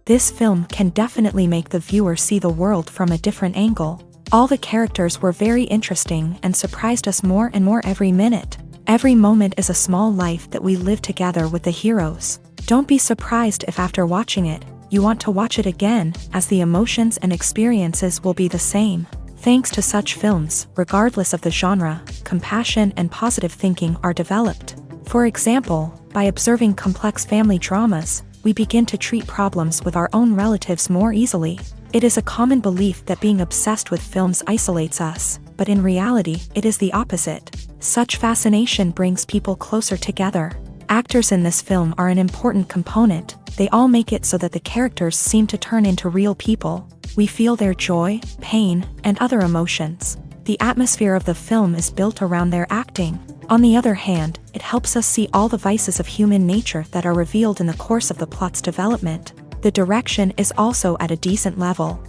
This film can definitely make the viewer see the world from a different angle. All the characters were very interesting and surprised us more and more every minute. Every moment is a small life that we live together with the heroes. Don't be surprised if after watching it, you want to watch it again, as the emotions and experiences will be the same. Thanks to such films, regardless of the genre, compassion and positive thinking are developed. For example, by observing complex family dramas, we begin to treat problems with our own relatives more easily. It is a common belief that being obsessed with films isolates us, but in reality, it is the opposite. Such fascination brings people closer together. Actors in this film are an important component. They all make it so that the characters seem to turn into real people. We feel their joy, pain, and other emotions. The atmosphere of the film is built around their acting. On the other hand, it helps us see all the vices of human nature that are revealed in the course of the plot's development. The direction is also at a decent level.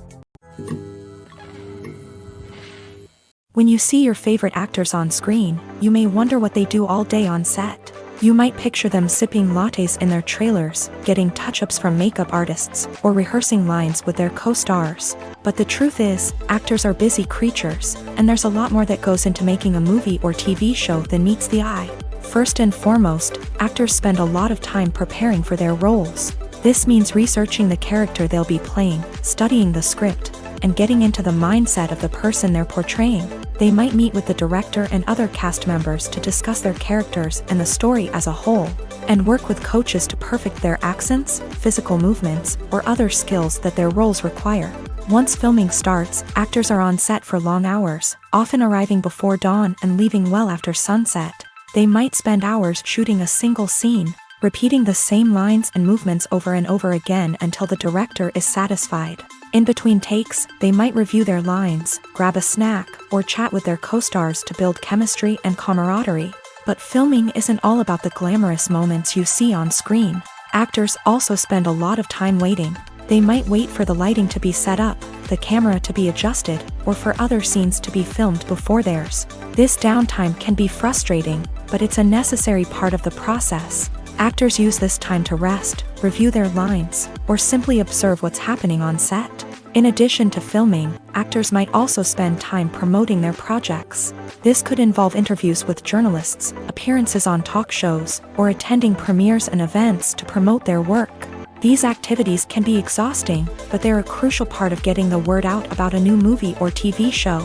When you see your favorite actors on screen, you may wonder what they do all day on set. You might picture them sipping lattes in their trailers, getting touch-ups from makeup artists, or rehearsing lines with their co-stars. But the truth is, actors are busy creatures, and there's a lot more that goes into making a movie or TV show than meets the eye. First and foremost, actors spend a lot of time preparing for their roles. This means researching the character they'll be playing, studying the script, and getting into the mindset of the person they're portraying. They might meet with the director and other cast members to discuss their characters and the story as a whole, and work with coaches to perfect their accents, physical movements, or other skills that their roles require. Once filming starts, actors are on set for long hours, often arriving before dawn and leaving well after sunset. They might spend hours shooting a single scene, repeating the same lines and movements over and over again until the director is satisfied. In between takes, they might review their lines, grab a snack, or chat with their co-stars to build chemistry and camaraderie. But filming isn't all about the glamorous moments you see on screen. Actors also spend a lot of time waiting. They might wait for the lighting to be set up, the camera to be adjusted, or for other scenes to be filmed before theirs. This downtime can be frustrating, but it's a necessary part of the process. Actors use this time to rest, review their lines, or simply observe what's happening on set. In addition to filming, actors might also spend time promoting their projects. This could involve interviews with journalists, appearances on talk shows, or attending premieres and events to promote their work. These activities can be exhausting, but they're a crucial part of getting the word out about a new movie or TV show.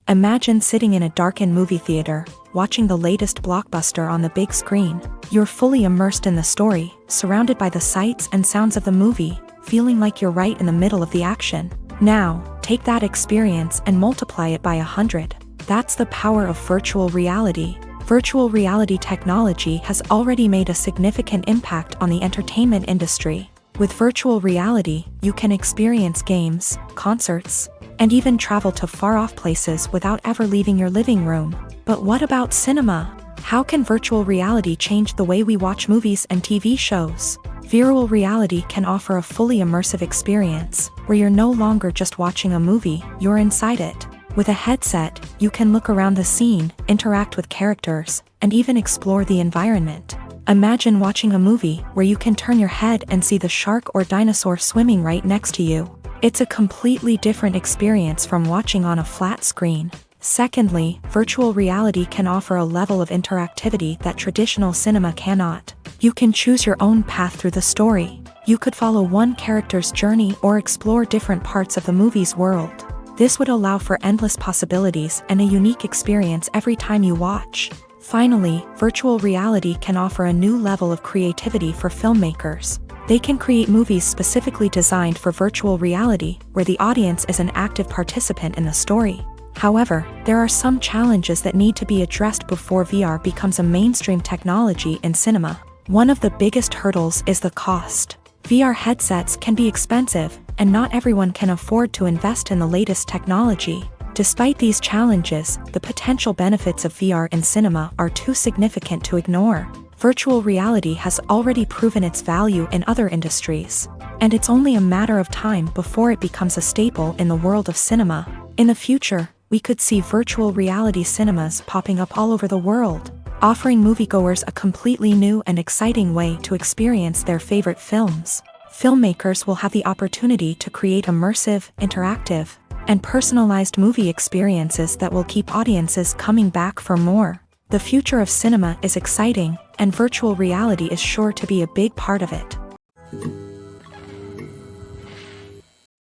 Imagine sitting in a darkened movie theater, watching the latest blockbuster on the big screen. You're fully immersed in the story, surrounded by the sights and sounds of the movie, feeling like you're right in the middle of the action. Now, take that experience and multiply it by 100. That's the power of virtual reality. Virtual reality technology has already made a significant impact on the entertainment industry. With virtual reality, you can experience games, concerts, and even travel to far-off places without ever leaving your living room. But what about cinema? How can virtual reality change the way we watch movies and TV shows? Virtual reality can offer a fully immersive experience, where you're no longer just watching a movie, you're inside it. With a headset, you can look around the scene, interact with characters, and even explore the environment. Imagine watching a movie where you can turn your head and see the shark or dinosaur swimming right next to you. It's a completely different experience from watching on a flat screen. Secondly, virtual reality can offer a level of interactivity that traditional cinema cannot. You can choose your own path through the story. You could follow one character's journey or explore different parts of the movie's world. This would allow for endless possibilities and a unique experience every time you watch. Finally, virtual reality can offer a new level of creativity for filmmakers. They can create movies specifically designed for virtual reality, where the audience is an active participant in the story. However, there are some challenges that need to be addressed before VR becomes a mainstream technology in cinema. One of the biggest hurdles is the cost. VR headsets can be expensive, and not everyone can afford to invest in the latest technology. Despite these challenges, the potential benefits of VR in cinema are too significant to ignore. Virtual reality has already proven its value in other industries, and it's only a matter of time before it becomes a staple in the world of cinema. In the future, we could see virtual reality cinemas popping up all over the world. offering moviegoers a completely new and exciting way to experience their favorite films. Filmmakers will have the opportunity to create immersive, interactive, and personalized movie experiences that will keep audiences coming back for more. The future of cinema is exciting, and virtual reality is sure to be a big part of it.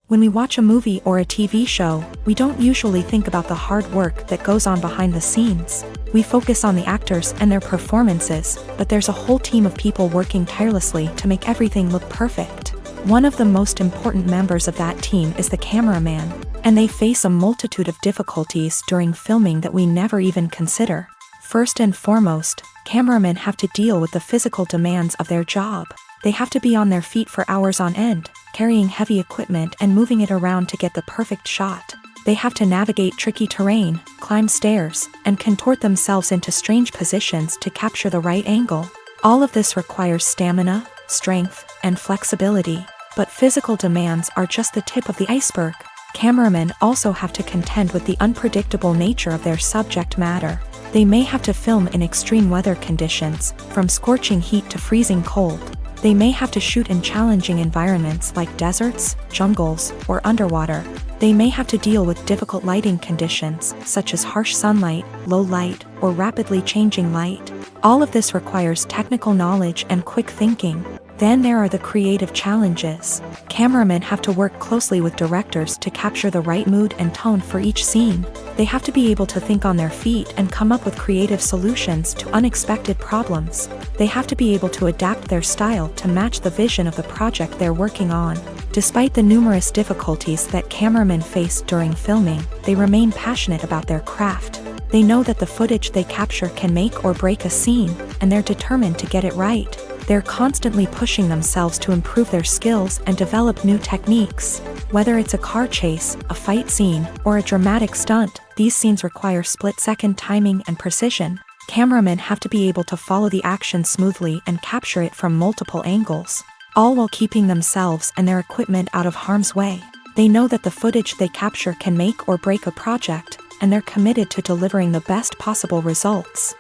When we watch a movie or a TV show, we don't usually think about the hard work that goes on behind the scenes. We focus on the actors and their performances, but there's a whole team of people working tirelessly to make everything look perfect. One of the most important members of that team is the cameraman, and they face a multitude of difficulties during filming that we never even consider. First and foremost, cameramen have to deal with the physical demands of their job. They have to be on their feet for hours on end, carrying heavy equipment and moving it around to get the perfect shot. They have to navigate tricky terrain, climb stairs, and contort themselves into strange positions to capture the right angle. All of this requires stamina, strength, and flexibility. But physical demands are just the tip of the iceberg. Cameramen also have to contend with the unpredictable nature of their subject matter. They may have to film in extreme weather conditions, from scorching heat to freezing cold. They may have to shoot in challenging environments like deserts, jungles, or underwater. They may have to deal with difficult lighting conditions, such as harsh sunlight, low light, or rapidly changing light. All of this requires technical knowledge and quick thinking. Then there are the creative challenges. Cameramen have to work closely with directors to capture the right mood and tone for each scene. They have to be able to think on their feet and come up with creative solutions to unexpected problems. They have to be able to adapt their style to match the vision of the project they're working on. Despite the numerous difficulties that cameramen face during filming, they remain passionate about their craft. They know that the footage they capture can make or break a scene, and they're determined to get it right. They're constantly pushing themselves to improve their skills and develop new techniques. Whether it's a car chase, a fight scene, or a dramatic stunt, these scenes require split-second timing and precision. Cameramen have to be able to follow the action smoothly and capture it from multiple angles, all while keeping themselves and their equipment out of harm's way. They know that the footage they capture can make or break a project, and they're committed to delivering the best possible results.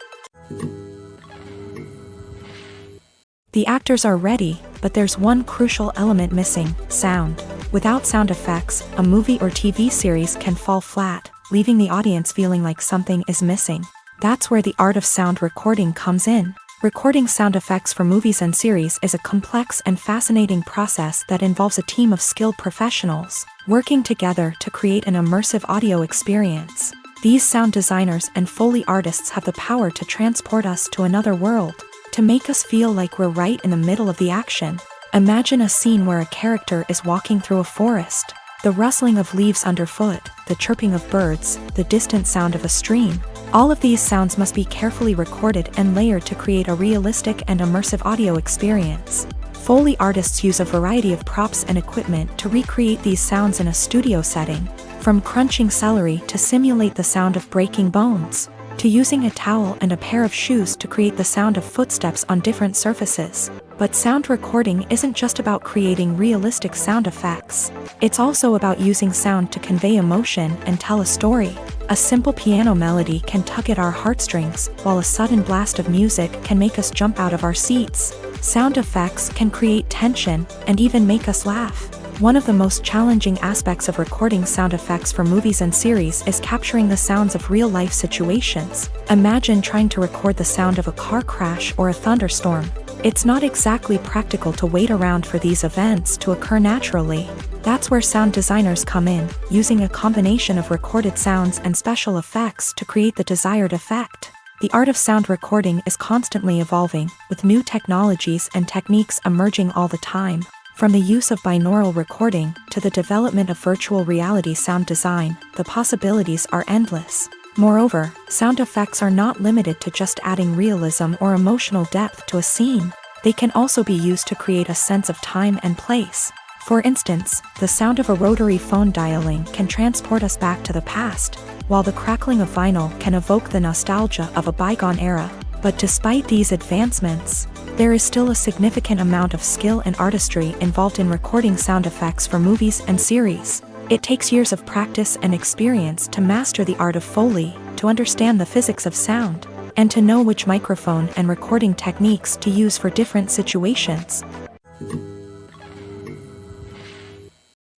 The actors are ready, but there's one crucial element missing: sound. Without sound effects, a movie or TV series can fall flat, leaving the audience feeling like something is missing. That's where the art of sound recording comes in. Recording sound effects for movies and series is a complex and fascinating process that involves a team of skilled professionals working together to create an immersive audio experience. These sound designers and Foley artists have the power to transport us to another world, to make us feel like we're right in the middle of the action. Imagine a scene where a character is walking through a forest. The rustling of leaves underfoot, the chirping of birds, the distant sound of a stream. All of these sounds must be carefully recorded and layered to create a realistic and immersive audio experience. Foley artists use a variety of props and equipment to recreate these sounds in a studio setting, from crunching celery to simulate the sound of breaking bones, to using a towel and a pair of shoes to create the sound of footsteps on different surfaces. But sound recording isn't just about creating realistic sound effects. It's also about using sound to convey emotion and tell a story. A simple piano melody can tug at our heartstrings, while a sudden blast of music can make us jump out of our seats. Sound effects can create tension and even make us laugh. One of the most challenging aspects of recording sound effects for movies and series is capturing the sounds of real-life situations. Imagine trying to record the sound of a car crash or a thunderstorm. It's not exactly practical to wait around for these events to occur naturally. That's where sound designers come in, using a combination of recorded sounds and special effects to create the desired effect. The art of sound recording is constantly evolving, with new technologies and techniques emerging all the time. From the use of binaural recording to the development of virtual reality sound design, the possibilities are endless. Moreover, sound effects are not limited to just adding realism or emotional depth to a scene. They can also be used to create a sense of time and place. For instance, the sound of a rotary phone dialing can transport us back to the past, while the crackling of vinyl can evoke the nostalgia of a bygone era. But despite these advancements, there is still a significant amount of skill and artistry involved in recording sound effects for movies and series. It takes years of practice and experience to master the art of Foley, to understand the physics of sound, and to know which microphone and recording techniques to use for different situations.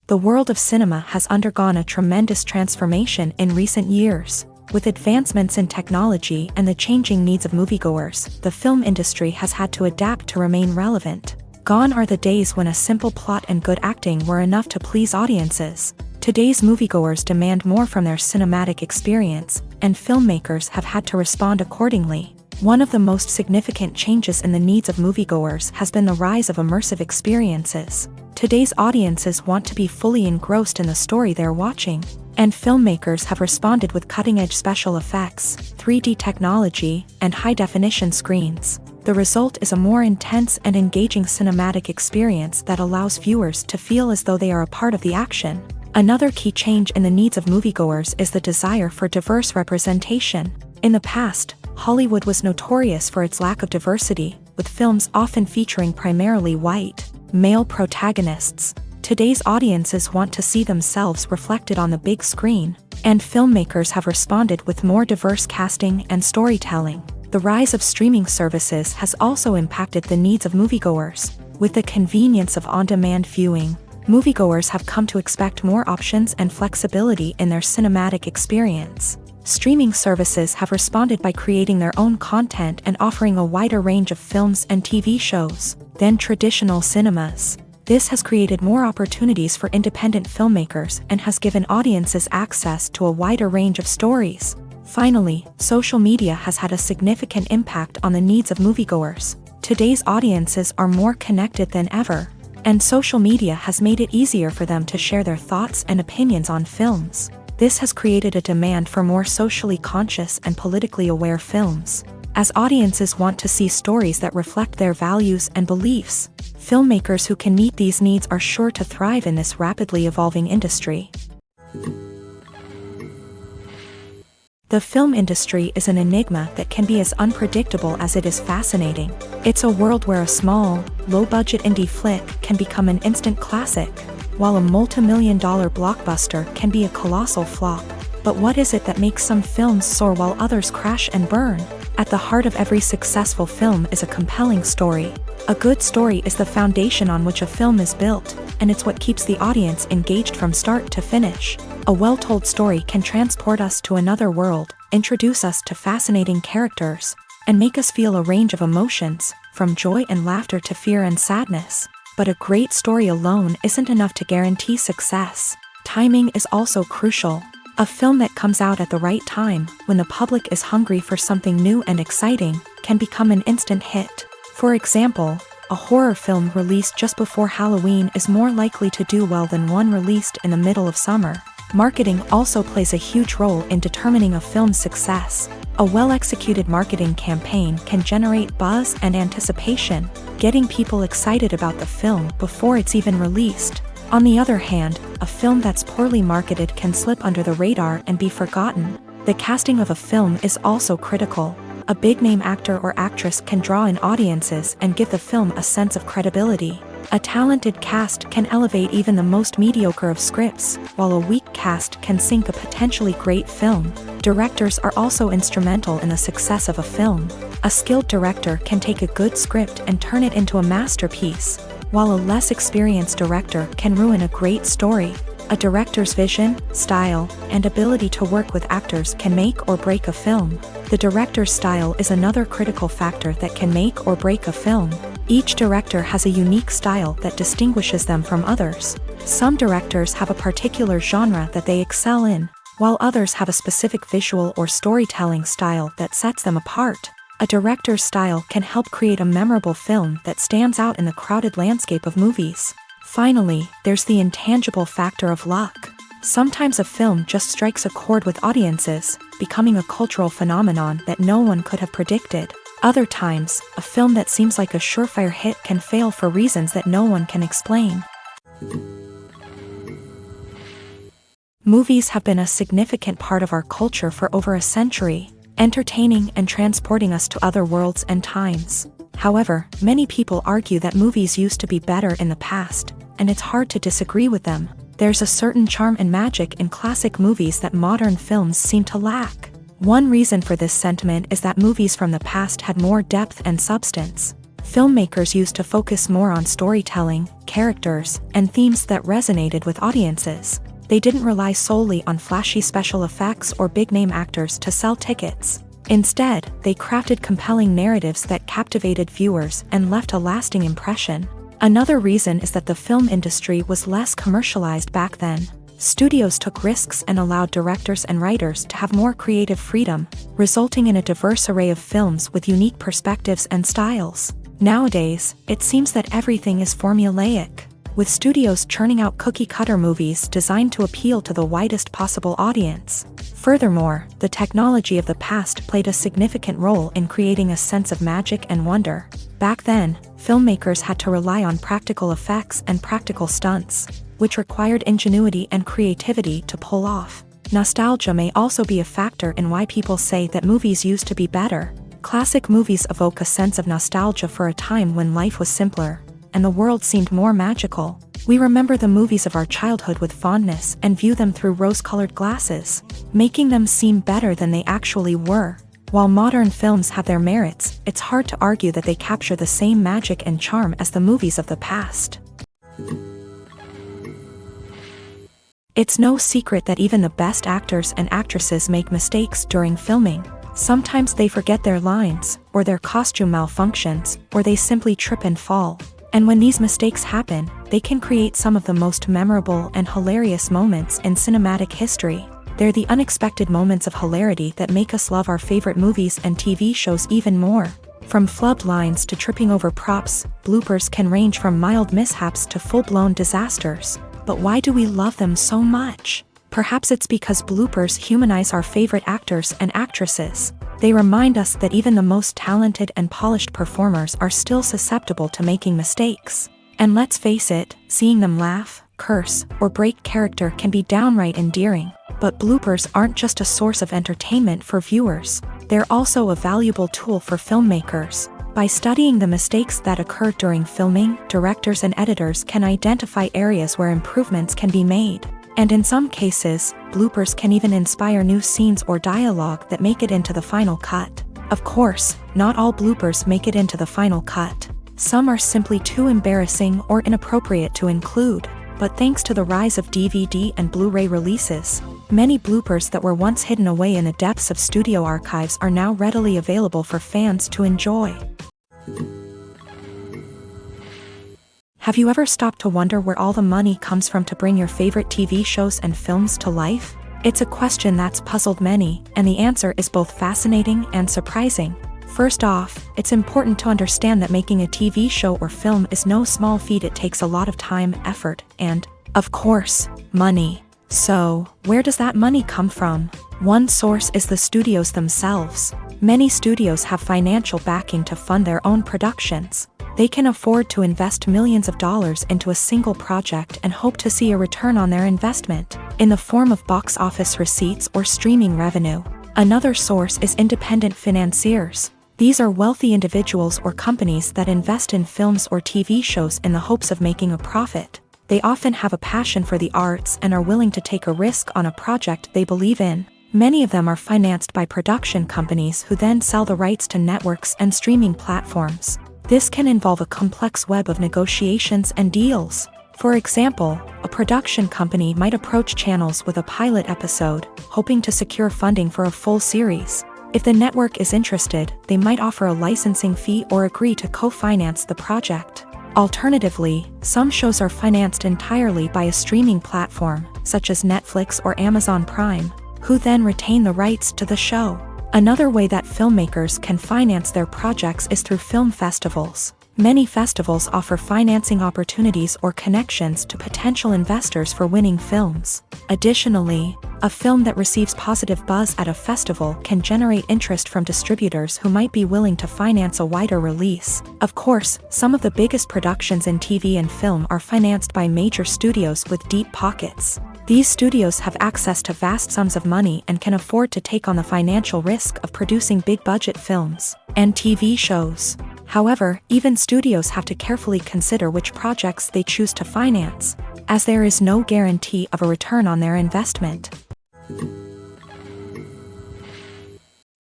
The world of cinema has undergone a tremendous transformation in recent years. With advancements in technology and the changing needs of moviegoers, the film industry has had to adapt to remain relevant. Gone are the days when a simple plot and good acting were enough to please audiences. Today's moviegoers demand more from their cinematic experience, and filmmakers have had to respond accordingly. One of the most significant changes in the needs of moviegoers has been the rise of immersive experiences. Today's audiences want to be fully engrossed in the story they're watching, and filmmakers have responded with cutting-edge special effects, 3D technology, and high-definition screens. The result is a more intense and engaging cinematic experience that allows viewers to feel as though they are a part of the action. Another key change in the needs of moviegoers is the desire for diverse representation. In the past, Hollywood was notorious for its lack of diversity, with films often featuring primarily white, male protagonists. Today's audiences want to see themselves reflected on the big screen, and filmmakers have responded with more diverse casting and storytelling. The rise of streaming services has also impacted the needs of moviegoers. With the convenience of on-demand viewing, moviegoers have come to expect more options and flexibility in their cinematic experience. Streaming services have responded by creating their own content and offering a wider range of films and TV shows than traditional cinemas. This has created more opportunities for independent filmmakers and has given audiences access to a wider range of stories. Finally, social media has had a significant impact on the needs of moviegoers. Today's audiences are more connected than ever, and social media has made it easier for them to share their thoughts and opinions on films. This has created a demand for more socially conscious and politically aware films. As audiences want to see stories that reflect their values and beliefs, filmmakers who can meet these needs are sure to thrive in this rapidly evolving industry. The film industry is an enigma that can be as unpredictable as it is fascinating. It's a world where a small, low-budget indie flick can become an instant classic, while a multi-million-dollar blockbuster can be a colossal flop. But what is it that makes some films soar while others crash and burn? At the heart of every successful film is a compelling story. A good story is the foundation on which a film is built, and it's what keeps the audience engaged from start to finish. A well-told story can transport us to another world, introduce us to fascinating characters, and make us feel a range of emotions, from joy and laughter to fear and sadness. But a great story alone isn't enough to guarantee success. Timing is also crucial. A film that comes out at the right time, when the public is hungry for something new and exciting, can become an instant hit. For example, a horror film released just before Halloween is more likely to do well than one released in the middle of summer. Marketing also plays a huge role in determining a film's success. A well-executed marketing campaign can generate buzz and anticipation, getting people excited about the film before it's even released. On the other hand, a film that's poorly marketed can slip under the radar and be forgotten. The casting of a film is also critical. A big-name actor or actress can draw in audiences and give the film a sense of credibility. A talented cast can elevate even the most mediocre of scripts, while a weak cast can sink a potentially great film. Directors are also instrumental in the success of a film. A skilled director can take a good script and turn it into a masterpiece, while a less experienced director can ruin a great story. A director's vision, style, and ability to work with actors can make or break a film. The director's style is another critical factor that can make or break a film. Each director has a unique style that distinguishes them from others. Some directors have a particular genre that they excel in, while others have a specific visual or storytelling style that sets them apart. A director's style can help create a memorable film that stands out in the crowded landscape of movies. Finally, there's the intangible factor of luck. Sometimes a film just strikes a chord with audiences, becoming a cultural phenomenon that no one could have predicted. Other times, a film that seems like a surefire hit can fail for reasons that no one can explain. Movies have been a significant part of our culture for over a century, entertaining and transporting us to other worlds and times. However, many people argue that movies used to be better in the past, and it's hard to disagree with them. There's a certain charm and magic in classic movies that modern films seem to lack. One reason for this sentiment is that movies from the past had more depth and substance. Filmmakers used to focus more on storytelling, characters, and themes that resonated with audiences. They didn't rely solely on flashy special effects or big-name actors to sell tickets. Instead, they crafted compelling narratives that captivated viewers and left a lasting impression. Another reason is that the film industry was less commercialized back then. Studios took risks and allowed directors and writers to have more creative freedom, resulting in a diverse array of films with unique perspectives and styles. Nowadays, it seems that everything is formulaic, with studios churning out cookie-cutter movies designed to appeal to the widest possible audience. Furthermore, the technology of the past played a significant role in creating a sense of magic and wonder. Back then, filmmakers had to rely on practical effects and practical stunts, which required ingenuity and creativity to pull off. Nostalgia may also be a factor in why people say that movies used to be better. Classic movies evoke a sense of nostalgia for a time when life was simpler, and the world seemed more magical. We remember the movies of our childhood with fondness and view them through rose-colored glasses, making them seem better than they actually were. While modern films have their merits, it's hard to argue that they capture the same magic and charm as the movies of the past. It's no secret that even the best actors and actresses make mistakes during filming. Sometimes they forget their lines, or their costume malfunctions, or they simply trip and fall. And when these mistakes happen, they can create some of the most memorable and hilarious moments in cinematic history. They're the unexpected moments of hilarity that make us love our favorite movies and TV shows even more. From flubbed lines to tripping over props, bloopers can range from mild mishaps to full-blown disasters. But why do we love them so much? Perhaps it's because bloopers humanize our favorite actors and actresses. They remind us that even the most talented and polished performers are still susceptible to making mistakes. And let's face it, seeing them laugh, curse, or break character can be downright endearing. But bloopers aren't just a source of entertainment for viewers. They're also a valuable tool for filmmakers. By studying the mistakes that occur during filming, directors and editors can identify areas where improvements can be made. And in some cases, bloopers can even inspire new scenes or dialogue that make it into the final cut. Of course, not all bloopers make it into the final cut. Some are simply too embarrassing or inappropriate to include. But thanks to the rise of DVD and Blu-ray releases, many bloopers that were once hidden away in the depths of studio archives are now readily available for fans to enjoy. Have you ever stopped to wonder where all the money comes from to bring your favorite TV shows and films to life? It's a question that's puzzled many, and the answer is both fascinating and surprising. First off, it's important to understand that making a TV show or film is no small feat. It takes a lot of time, effort, and, of course, money. So, where does that money come from? One source is the studios themselves. Many studios have financial backing to fund their own productions. They can afford to invest millions of dollars into a single project and hope to see a return on their investment, in the form of box office receipts or streaming revenue. Another source is independent financiers. These are wealthy individuals or companies that invest in films or TV shows in the hopes of making a profit. They often have a passion for the arts and are willing to take a risk on a project they believe in. Many of them are financed by production companies who then sell the rights to networks and streaming platforms. This can involve a complex web of negotiations and deals. For example, a production company might approach channels with a pilot episode, hoping to secure funding for a full series. If the network is interested, they might offer a licensing fee or agree to co-finance the project. Alternatively, some shows are financed entirely by a streaming platform, such as Netflix or Amazon Prime, who then retain the rights to the show. Another way that filmmakers can finance their projects is through film festivals. Many festivals offer financing opportunities or connections to potential investors for winning films. Additionally, a film that receives positive buzz at a festival can generate interest from distributors who might be willing to finance a wider release. Of course, some of the biggest productions in TV and film are financed by major studios with deep pockets. These studios have access to vast sums of money and can afford to take on the financial risk of producing big-budget films and TV shows. However, even studios have to carefully consider which projects they choose to finance, as there is no guarantee of a return on their investment.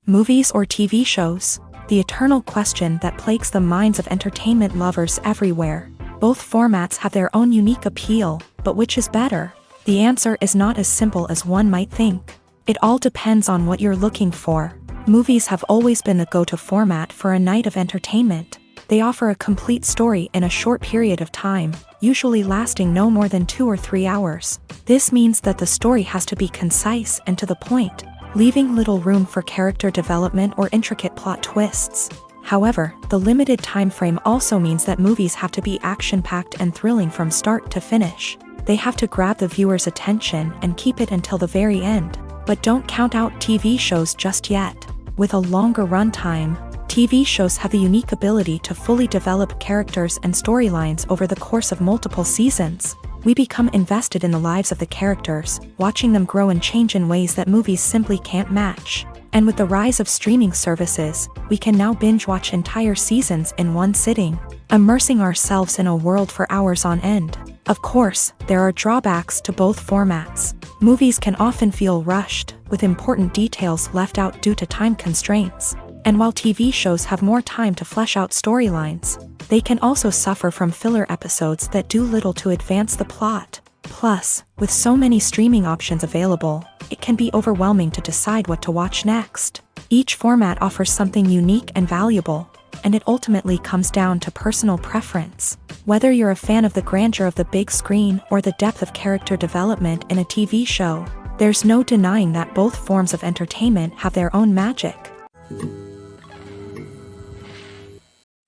Movies or TV shows? The eternal question that plagues the minds of entertainment lovers everywhere. Both formats have their own unique appeal, but which is better? The answer is not as simple as one might think. It all depends on what you're looking for. Movies have always been the go-to format for a night of entertainment. They offer a complete story in a short period of time, usually lasting no more than 2 or 3 hours. This means that the story has to be concise and to the point, leaving little room for character development or intricate plot twists. However, the limited time frame also means that movies have to be action-packed and thrilling from start to finish. They have to grab the viewer's attention and keep it until the very end. But don't count out TV shows just yet. With a longer runtime, TV shows have the unique ability to fully develop characters and storylines over the course of multiple seasons. We become invested in the lives of the characters, watching them grow and change in ways that movies simply can't match. And with the rise of streaming services, we can now binge-watch entire seasons in one sitting, immersing ourselves in a world for hours on end. Of course, there are drawbacks to both formats. Movies can often feel rushed, with important details left out due to time constraints. And while TV shows have more time to flesh out storylines, they can also suffer from filler episodes that do little to advance the plot. Plus, with so many streaming options available, it can be overwhelming to decide what to watch next. Each format offers something unique and valuable, and it ultimately comes down to personal preference. Whether you're a fan of the grandeur of the big screen or the depth of character development in a TV show, there's no denying that both forms of entertainment have their own magic.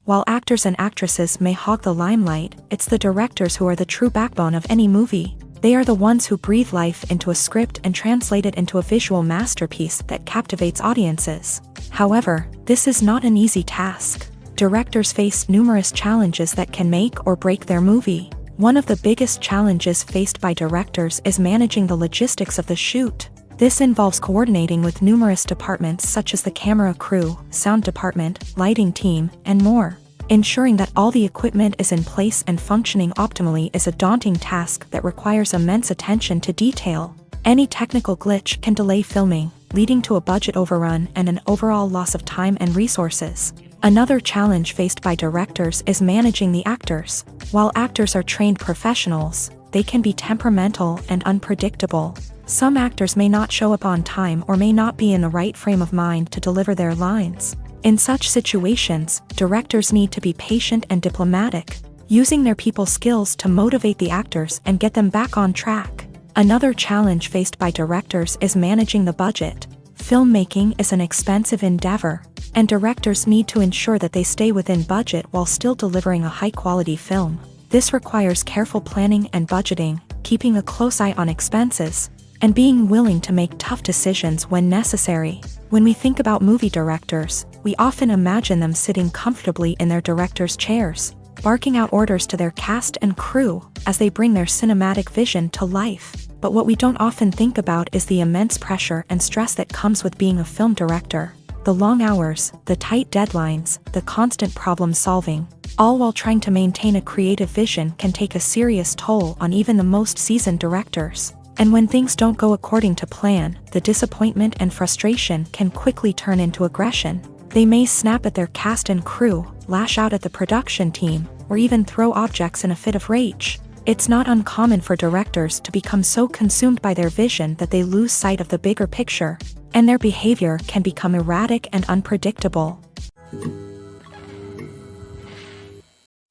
While actors and actresses may hog the limelight, it's the directors who are the true backbone of any movie. They are the ones who breathe life into a script and translate it into a visual masterpiece that captivates audiences. However, this is not an easy task. Directors face numerous challenges that can make or break their movie. One of the biggest challenges faced by directors is managing the logistics of the shoot. This involves coordinating with numerous departments such as the camera crew, sound department, lighting team, and more. Ensuring that all the equipment is in place and functioning optimally is a daunting task that requires immense attention to detail. Any technical glitch can delay filming, leading to a budget overrun and an overall loss of time and resources. Another challenge faced by directors is managing the actors. While actors are trained professionals, they can be temperamental and unpredictable. Some actors may not show up on time or may not be in the right frame of mind to deliver their lines. In such situations, directors need to be patient and diplomatic, using their people skills to motivate the actors and get them back on track. Another challenge faced by directors is managing the budget. Filmmaking is an expensive endeavor, and directors need to ensure that they stay within budget while still delivering a high-quality film. This requires careful planning and budgeting, keeping a close eye on expenses, and being willing to make tough decisions when necessary. When we think about movie directors, we often imagine them sitting comfortably in their director's chairs, barking out orders to their cast and crew as they bring their cinematic vision to life. But what we don't often think about is the immense pressure and stress that comes with being a film director. The long hours, the tight deadlines, the constant problem solving, all while trying to maintain a creative vision can take a serious toll on even the most seasoned directors. And when things don't go according to plan, the disappointment and frustration can quickly turn into aggression. They may snap at their cast and crew, lash out at the production team, or even throw objects in a fit of rage. It's not uncommon for directors to become so consumed by their vision that they lose sight of the bigger picture, and their behavior can become erratic and unpredictable.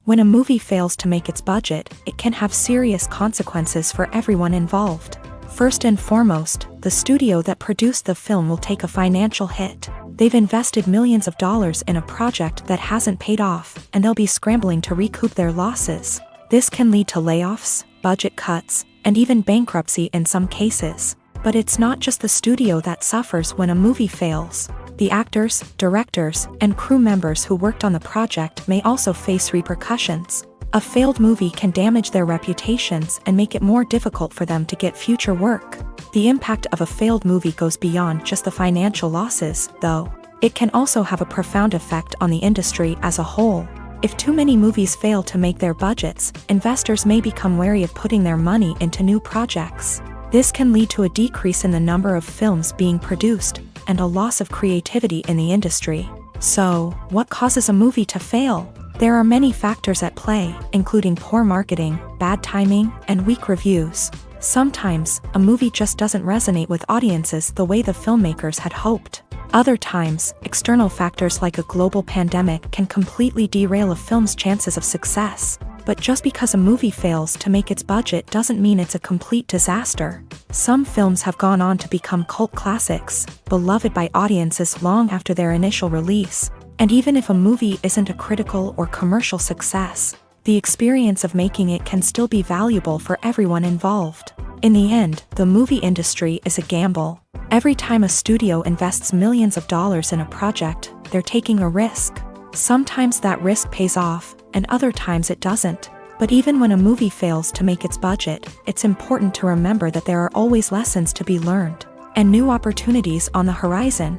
When a movie fails to make its budget, it can have serious consequences for everyone involved. First and foremost, the studio that produced the film will take a financial hit. They've invested millions of dollars in a project that hasn't paid off, and they'll be scrambling to recoup their losses. This can lead to layoffs, budget cuts, and even bankruptcy in some cases. But it's not just the studio that suffers when a movie fails. The actors, directors, and crew members who worked on the project may also face repercussions. A failed movie can damage their reputations and make it more difficult for them to get future work. The impact of a failed movie goes beyond just the financial losses, though. It can also have a profound effect on the industry as a whole. If too many movies fail to make their budgets, investors may become wary of putting their money into new projects. This can lead to a decrease in the number of films being produced and a loss of creativity in the industry. So, what causes a movie to fail? There are many factors at play, including poor marketing, bad timing, and weak reviews. Sometimes, a movie just doesn't resonate with audiences the way the filmmakers had hoped. Other times, external factors like a global pandemic can completely derail a film's chances of success. But just because a movie fails to make its budget doesn't mean it's a complete disaster. Some films have gone on to become cult classics, beloved by audiences long after their initial release. And even if a movie isn't a critical or commercial success, the experience of making it can still be valuable for everyone involved. In the end, the movie industry is a gamble. Every time a studio invests millions of dollars in a project, they're taking a risk. Sometimes that risk pays off, and other times it doesn't. But even when a movie fails to make its budget, it's important to remember that there are always lessons to be learned, and new opportunities on the horizon.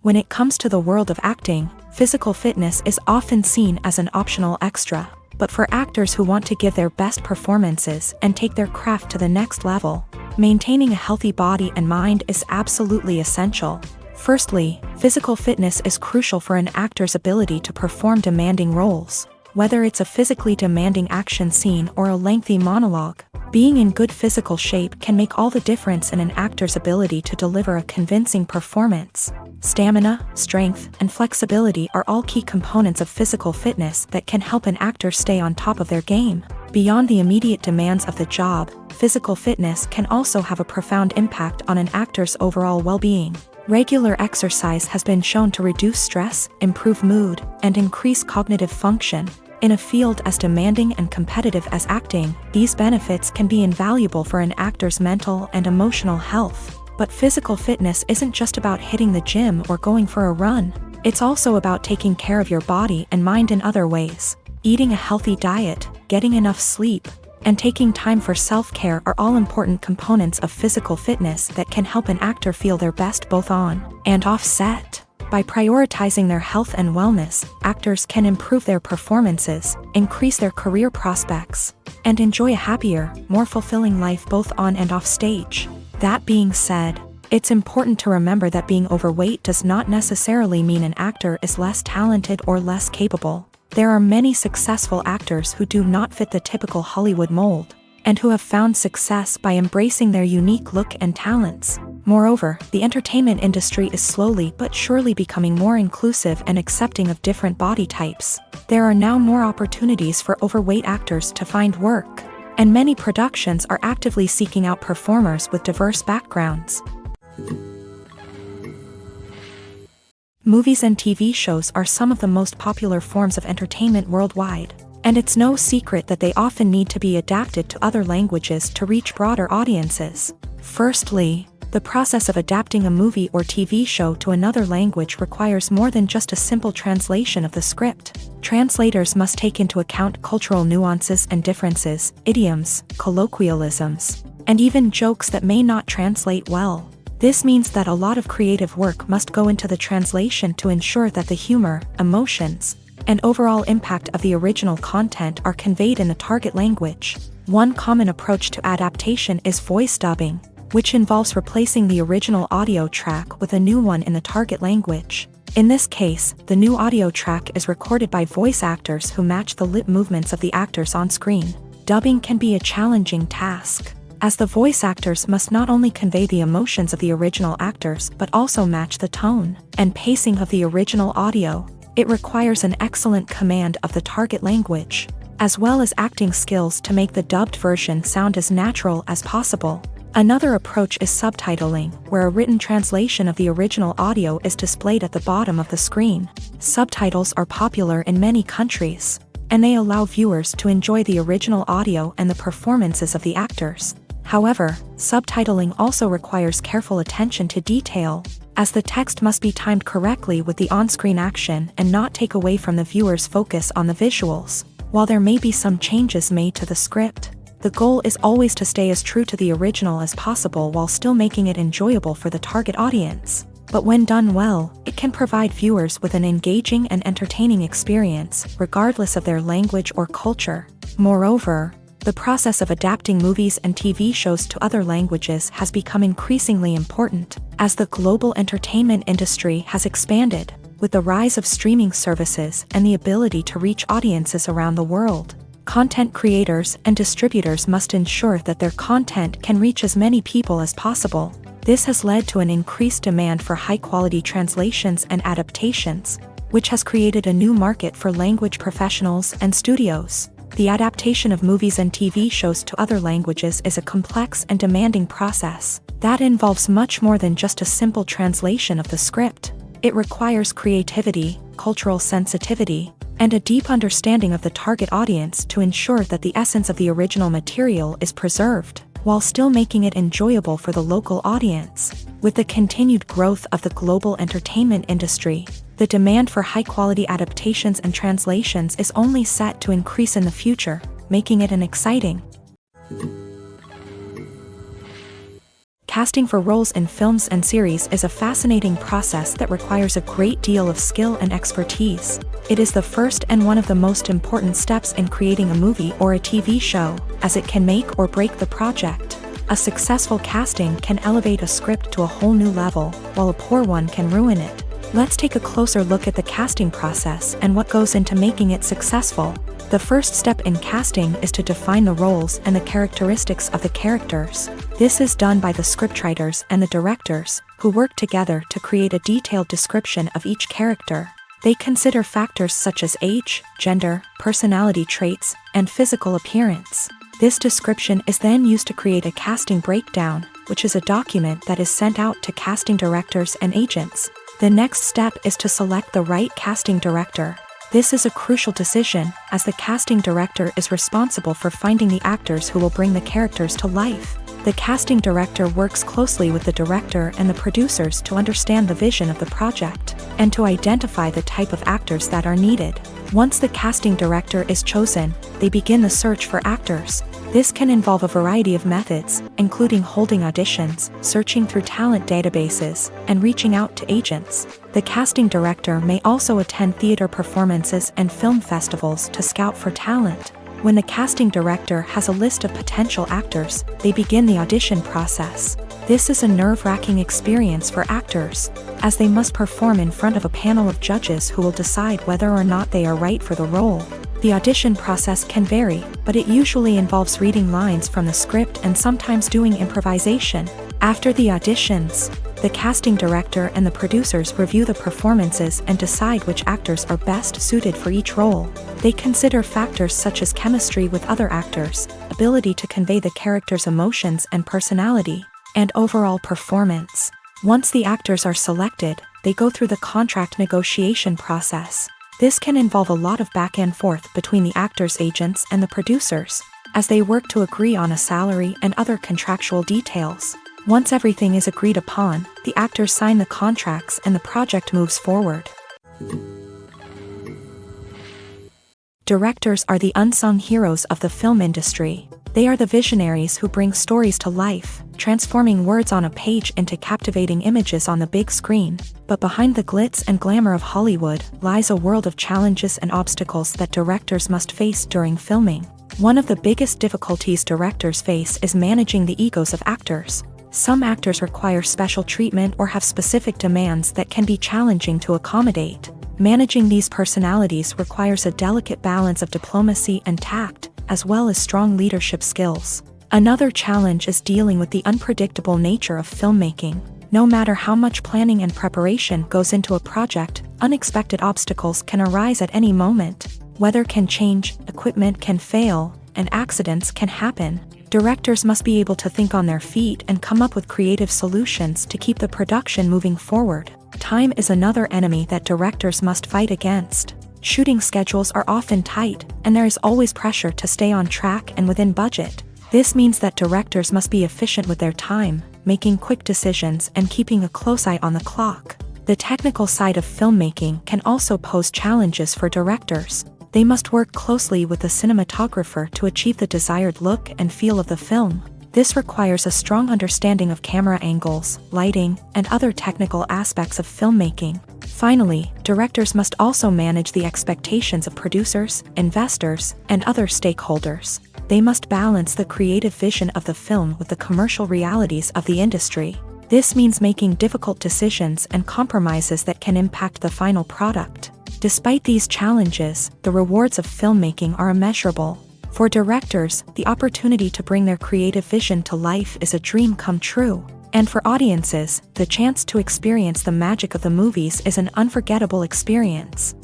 When it comes to the world of acting, physical fitness is often seen as an optional extra. But for actors who want to give their best performances and take their craft to the next level, maintaining a healthy body and mind is absolutely essential. Firstly, physical fitness is crucial for an actor's ability to perform demanding roles. Whether it's a physically demanding action scene or a lengthy monologue, being in good physical shape can make all the difference in an actor's ability to deliver a convincing performance. Stamina, strength, and flexibility are all key components of physical fitness that can help an actor stay on top of their game. Beyond the immediate demands of the job, physical fitness can also have a profound impact on an actor's overall well-being. Regular exercise has been shown to reduce stress, improve mood, and increase cognitive function. In a field as demanding and competitive as acting, these benefits can be invaluable for an actor's mental and emotional health. But physical fitness isn't just about hitting the gym or going for a run. It's also about taking care of your body and mind in other ways. Eating a healthy diet, getting enough sleep, and taking time for self-care are all important components of physical fitness that can help an actor feel their best both on and off set. By prioritizing their health and wellness, actors can improve their performances, increase their career prospects, and enjoy a happier, more fulfilling life both on and off stage. That being said, it's important to remember that being overweight does not necessarily mean an actor is less talented or less capable. There are many successful actors who do not fit the typical Hollywood mold, and who have found success by embracing their unique look and talents. Moreover, the entertainment industry is slowly but surely becoming more inclusive and accepting of different body types. There are now more opportunities for overweight actors to find work, and many productions are actively seeking out performers with diverse backgrounds. Movies and TV shows are some of the most popular forms of entertainment worldwide, and it's no secret that they often need to be adapted to other languages to reach broader audiences. Firstly, the process of adapting a movie or TV show to another language requires more than just a simple translation of the script. Translators must take into account cultural nuances and differences, idioms, colloquialisms, and even jokes that may not translate well. This means that a lot of creative work must go into the translation to ensure that the humor, emotions, and overall impact of the original content are conveyed in the target language. One common approach to adaptation is voice dubbing, which involves replacing the original audio track with a new one in the target language. In this case, the new audio track is recorded by voice actors who match the lip movements of the actors on screen. Dubbing can be a challenging task, as the voice actors must not only convey the emotions of the original actors but also match the tone and pacing of the original audio. It requires an excellent command of the target language, as well as acting skills to make the dubbed version sound as natural as possible. Another approach is subtitling, where a written translation of the original audio is displayed at the bottom of the screen. Subtitles are popular in many countries, and they allow viewers to enjoy the original audio and the performances of the actors. However, subtitling also requires careful attention to detail, as the text must be timed correctly with the on-screen action and not take away from the viewer's focus on the visuals. While there may be some changes made to the script, the goal is always to stay as true to the original as possible while still making it enjoyable for the target audience. But when done well, it can provide viewers with an engaging and entertaining experience, regardless of their language or culture. Moreover, The process of adapting movies and TV shows to other languages has become increasingly important as the global entertainment industry has expanded, with the rise of streaming services and the ability to reach audiences around the world. Content creators and distributors must ensure that their content can reach as many people as possible. This has led to an increased demand for high-quality translations and adaptations, which has created a new market for language professionals and studios. The adaptation of movies and TV shows to other languages is a complex and demanding process that involves much more than just a simple translation of the script. It requires creativity, cultural sensitivity, and a deep understanding of the target audience to ensure that the essence of the original material is preserved, while still making it enjoyable for the local audience. With the continued growth of the global entertainment industry, the demand for high-quality adaptations and translations is only set to increase in the future, making it an exciting. Casting for roles in films and series is a fascinating process that requires a great deal of skill and expertise. It is the first and one of the most important steps in creating a movie or a TV show, as it can make or break the project. A successful casting can elevate a script to a whole new level, while a poor one can ruin it. Let's take a closer look at the casting process and what goes into making it successful. The first step in casting is to define the roles and the characteristics of the characters. This is done by the scriptwriters and the directors, who work together to create a detailed description of each character. They consider factors such as age, gender, personality traits, and physical appearance. This description is then used to create a casting breakdown, which is a document that is sent out to casting directors and agents. The next step is to select the right casting director. This is a crucial decision, as the casting director is responsible for finding the actors who will bring the characters to life. The casting director works closely with the director and the producers to understand the vision of the project, and to identify the type of actors that are needed. Once the casting director is chosen, they begin the search for actors. This can involve a variety of methods, including holding auditions, searching through talent databases, and reaching out to agents. The casting director may also attend theater performances and film festivals to scout for talent. When the casting director has a list of potential actors, they begin the audition process. This is a nerve-wracking experience for actors, as they must perform in front of a panel of judges who will decide whether or not they are right for the role. The audition process can vary, but it usually involves reading lines from the script and sometimes doing improvisation. After the auditions, the casting director and the producers review the performances and decide which actors are best suited for each role. They consider factors such as chemistry with other actors, ability to convey the character's emotions and personality, and overall performance. Once the actors are selected, they go through the contract negotiation process. This can involve a lot of back and forth between the actors' agents and the producers, as they work to agree on a salary and other contractual details. Once everything is agreed upon, the actors sign the contracts and the project moves forward. Directors are the unsung heroes of the film industry. They are the visionaries who bring stories to life, transforming words on a page into captivating images on the big screen. But behind the glitz and glamour of Hollywood lies a world of challenges and obstacles that directors must face during filming. One of the biggest difficulties directors face is managing the egos of actors. Some actors require special treatment or have specific demands that can be challenging to accommodate. Managing these personalities requires a delicate balance of diplomacy and tact, as well as strong leadership skills. Another challenge is dealing with the unpredictable nature of filmmaking. No matter how much planning and preparation goes into a project, unexpected obstacles can arise at any moment. Weather can change, equipment can fail, and accidents can happen. Directors must be able to think on their feet and come up with creative solutions to keep the production moving forward. Time is another enemy that directors must fight against. Shooting schedules are often tight, and there is always pressure to stay on track and within budget. This means that directors must be efficient with their time, making quick decisions and keeping a close eye on the clock. The technical side of filmmaking can also pose challenges for directors. They must work closely with the cinematographer to achieve the desired look and feel of the film. This requires a strong understanding of camera angles, lighting, and other technical aspects of filmmaking. Finally, directors must also manage the expectations of producers, investors, and other stakeholders. they must balance the creative vision of the film with the commercial realities of the industry. This means making difficult decisions and compromises that can impact the final product. Despite these challenges, the rewards of filmmaking are immeasurable. For directors, the opportunity to bring their creative vision to life is a dream come true. And for audiences, the chance to experience the magic of the movies is an unforgettable experience.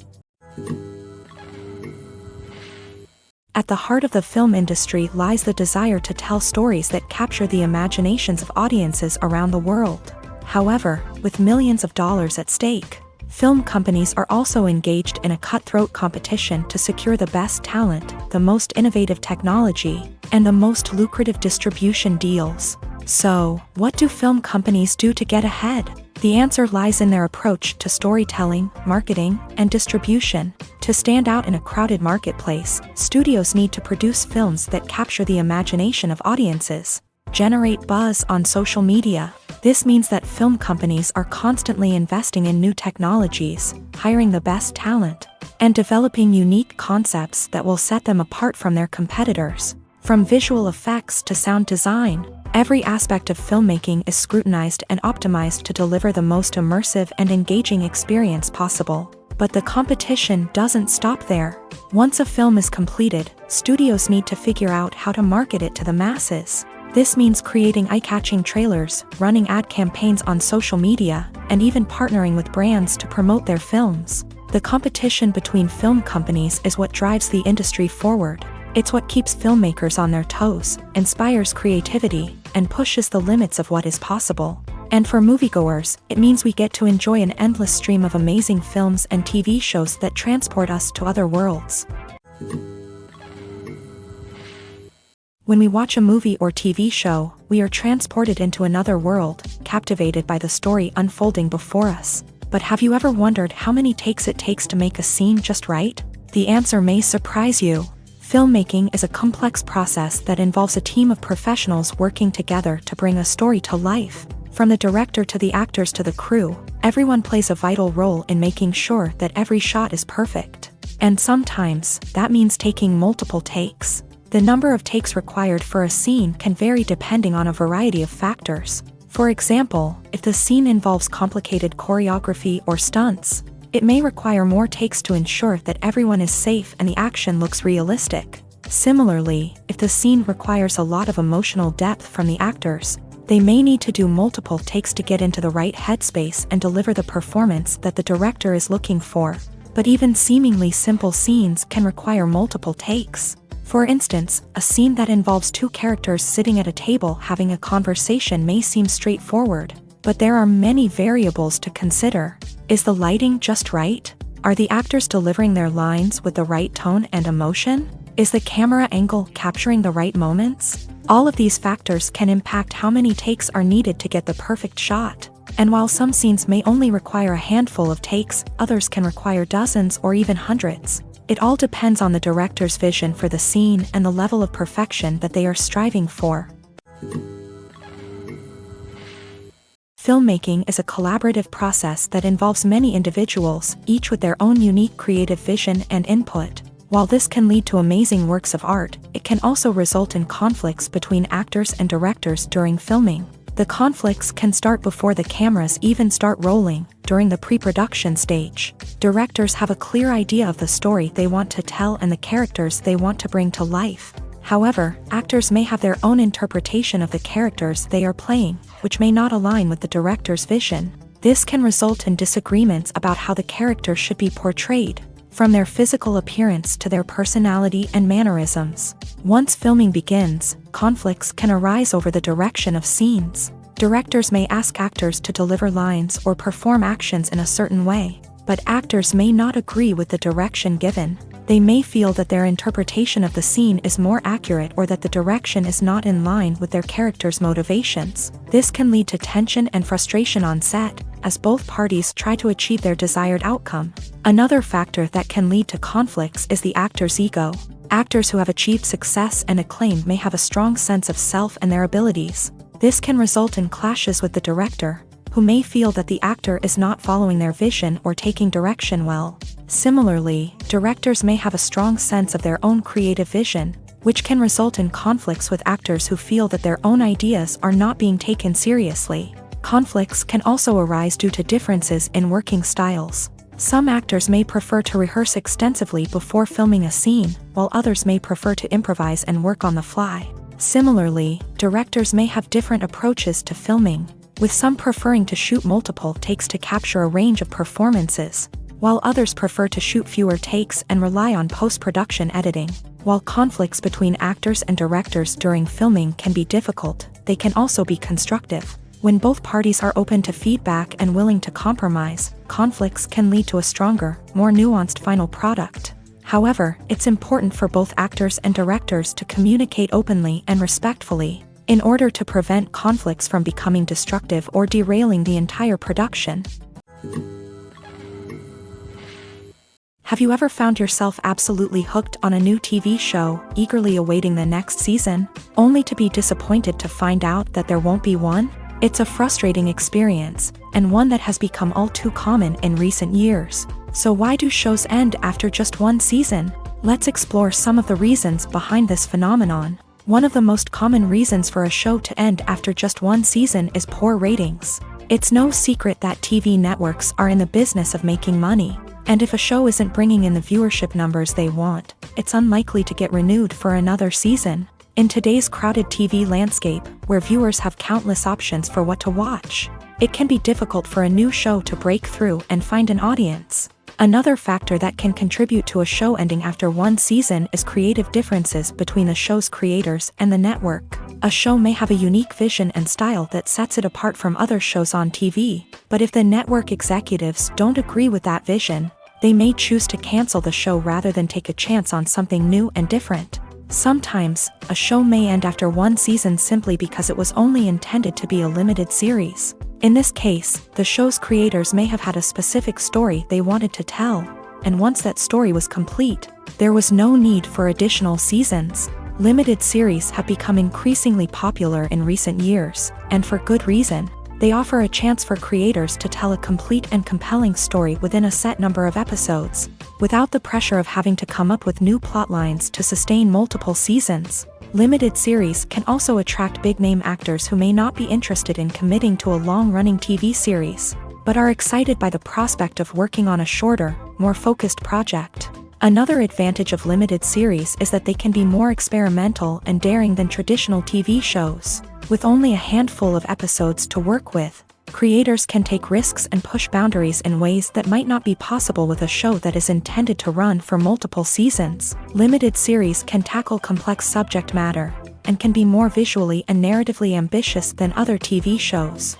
At the heart of the film industry lies the desire to tell stories that capture the imaginations of audiences around the world. However, with millions of dollars at stake, film companies are also engaged in a cutthroat competition to secure the best talent, the most innovative technology, and the most lucrative distribution deals. So, what do film companies do to get ahead? The answer lies in their approach to storytelling, marketing, and distribution. To stand out in a crowded marketplace, studios need to produce films that capture the imagination of audiences, generate buzz on social media. This means that film companies are constantly investing in new technologies, hiring the best talent, and developing unique concepts that will set them apart from their competitors. From visual effects to sound design, every aspect of filmmaking is scrutinized and optimized to deliver the most immersive and engaging experience possible. But the competition doesn't stop there. Once a film is completed, studios need to figure out how to market it to the masses. This means creating eye-catching trailers, running ad campaigns on social media, and even partnering with brands to promote their films. The competition between film companies is what drives the industry forward. It's what keeps filmmakers on their toes, inspires creativity, and pushes the limits of what is possible. And for moviegoers, it means we get to enjoy an endless stream of amazing films and TV shows that transport us to other worlds. When we watch a movie or TV show, we are transported into another world, captivated by the story unfolding before us. But have you ever wondered how many takes it takes to make a scene just right? The answer may surprise you. Filmmaking is a complex process that involves a team of professionals working together to bring a story to life. From the director to the actors to the crew, everyone plays a vital role in making sure that every shot is perfect. And sometimes, that means taking multiple takes. The number of takes required for a scene can vary depending on a variety of factors. For example, if the scene involves complicated choreography or stunts, it may require more takes to ensure that everyone is safe and the action looks realistic. Similarly, if the scene requires a lot of emotional depth from the actors, they may need to do multiple takes to get into the right headspace and deliver the performance that the director is looking for. But even seemingly simple scenes can require multiple takes. For instance, a scene that involves two characters sitting at a table having a conversation may seem straightforward, but there are many variables to consider. Is the lighting just right? Are the actors delivering their lines with the right tone and emotion? Is the camera angle capturing the right moments? All of these factors can impact how many takes are needed to get the perfect shot. And while some scenes may only require a handful of takes, others can require dozens or even hundreds. It all depends on the director's vision for the scene and the level of perfection that they are striving for. Filmmaking is a collaborative process that involves many individuals, each with their own unique creative vision and input. While this can lead to amazing works of art, it can also result in conflicts between actors and directors during filming. The conflicts can start before the cameras even start rolling, during the pre-production stage. Directors have a clear idea of the story they want to tell and the characters they want to bring to life. However, actors may have their own interpretation of the characters they are playing, which may not align with the director's vision. This can result in disagreements about how the character should be portrayed, from their physical appearance to their personality and mannerisms. Once filming begins, conflicts can arise over the direction of scenes. Directors may ask actors to deliver lines or perform actions in a certain way, but actors may not agree with the direction given. They may feel that their interpretation of the scene is more accurate or that the direction is not in line with their character's motivations. This can lead to tension and frustration on set, as both parties try to achieve their desired outcome. Another factor that can lead to conflicts is the actor's ego. Actors who have achieved success and acclaim may have a strong sense of self and their abilities. This can result in clashes with the director, who may feel that the actor is not following their vision or taking direction well. Similarly, directors may have a strong sense of their own creative vision, which can result in conflicts with actors who feel that their own ideas are not being taken seriously. Conflicts can also arise due to differences in working styles. Some actors may prefer to rehearse extensively before filming a scene, while others may prefer to improvise and work on the fly. Similarly, directors may have different approaches to filming, with some preferring to shoot multiple takes to capture a range of performances, while others prefer to shoot fewer takes and rely on post-production editing. While conflicts between actors and directors during filming can be difficult, they can also be constructive. When both parties are open to feedback and willing to compromise, conflicts can lead to a stronger, more nuanced final product. However, it's important for both actors and directors to communicate openly and respectfully, in order to prevent conflicts from becoming destructive or derailing the entire production. Have you ever found yourself absolutely hooked on a new TV show, eagerly awaiting the next season, only to be disappointed to find out that there won't be one? It's a frustrating experience, and one that has become all too common in recent years. So why do shows end after just one season? Let's explore some of the reasons behind this phenomenon. One of the most common reasons for a show to end after just one season is poor ratings. It's no secret that TV networks are in the business of making money, and if a show isn't bringing in the viewership numbers they want, it's unlikely to get renewed for another season. In today's crowded TV landscape, where viewers have countless options for what to watch, it can be difficult for a new show to break through and find an audience. Another factor that can contribute to a show ending after one season is creative differences between the show's creators and the network. A show may have a unique vision and style that sets it apart from other shows on TV, but if the network executives don't agree with that vision, they may choose to cancel the show rather than take a chance on something new and different. Sometimes, a show may end after one season simply because it was only intended to be a limited series. In this case, the show's creators may have had a specific story they wanted to tell, and once that story was complete, there was no need for additional seasons. Limited series have become increasingly popular in recent years, and for good reason. They offer a chance for creators to tell a complete and compelling story within a set number of episodes, without the pressure of having to come up with new plotlines to sustain multiple seasons. Limited series can also attract big-name actors who may not be interested in committing to a long-running TV series, but are excited by the prospect of working on a shorter, more focused project. Another advantage of limited series is that they can be more experimental and daring than traditional TV shows. With only a handful of episodes to work with, creators can take risks and push boundaries in ways that might not be possible with a show that is intended to run for multiple seasons. Limited series can tackle complex subject matter, and can be more visually and narratively ambitious than other TV shows.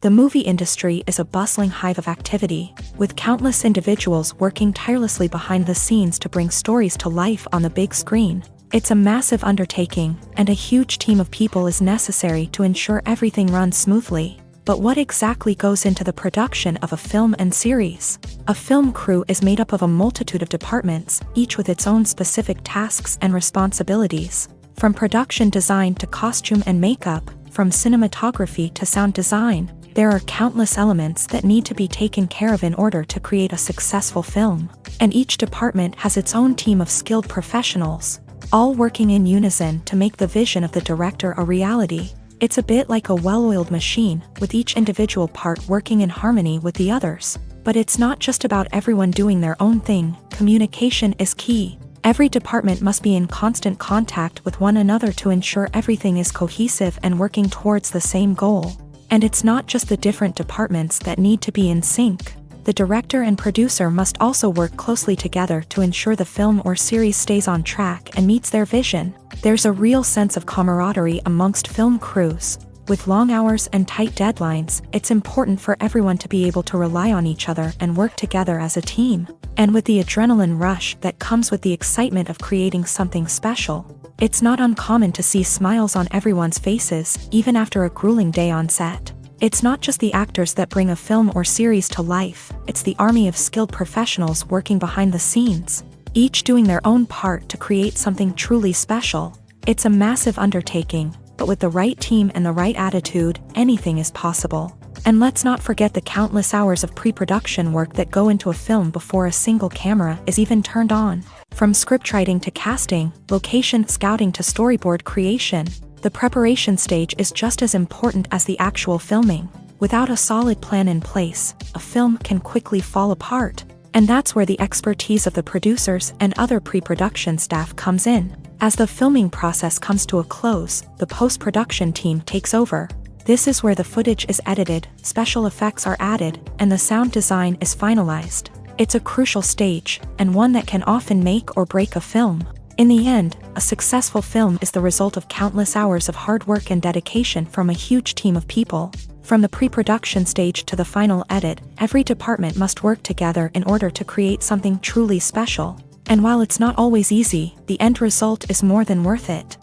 The movie industry is a bustling hive of activity, with countless individuals working tirelessly behind the scenes to bring stories to life on the big screen. It's a massive undertaking, and a huge team of people is necessary to ensure everything runs smoothly. But what exactly goes into the production of a film and series? A film crew is made up of a multitude of departments, each with its own specific tasks and responsibilities. From production design to costume and makeup, from cinematography to sound design, there are countless elements that need to be taken care of in order to create a successful film. And each department has its own team of skilled professionals, all working in unison to make the vision of the director a reality. It's a bit like a well-oiled machine, with each individual part working in harmony with the others. But it's not just about everyone doing their own thing. Communication is key. Every department must be in constant contact with one another to ensure everything is cohesive and working towards the same goal. And it's not just the different departments that need to be in sync. The director and producer must also work closely together to ensure the film or series stays on track and meets their vision. There's a real sense of camaraderie amongst film crews. With long hours and tight deadlines, it's important for everyone to be able to rely on each other and work together as a team. And with the adrenaline rush that comes with the excitement of creating something special, it's not uncommon to see smiles on everyone's faces, even after a grueling day on set. It's not just the actors that bring a film or series to life, it's the army of skilled professionals working behind the scenes, each doing their own part to create something truly special. It's a massive undertaking, but with the right team and the right attitude, anything is possible. And let's not forget the countless hours of pre-production work that go into a film before a single camera is even turned on. From scriptwriting to casting, location scouting to storyboard creation, the preparation stage is just as important as the actual filming. Without a solid plan in place, a film can quickly fall apart. And that's where the expertise of the producers and other pre-production staff comes in. As the filming process comes to a close, the post-production team takes over. This is where the footage is edited, special effects are added, and the sound design is finalized. It's a crucial stage, and one that can often make or break a film. In the end, a successful film is the result of countless hours of hard work and dedication from a huge team of people. From the pre-production stage to the final edit, every department must work together in order to create something truly special. And while it's not always easy, the end result is more than worth it.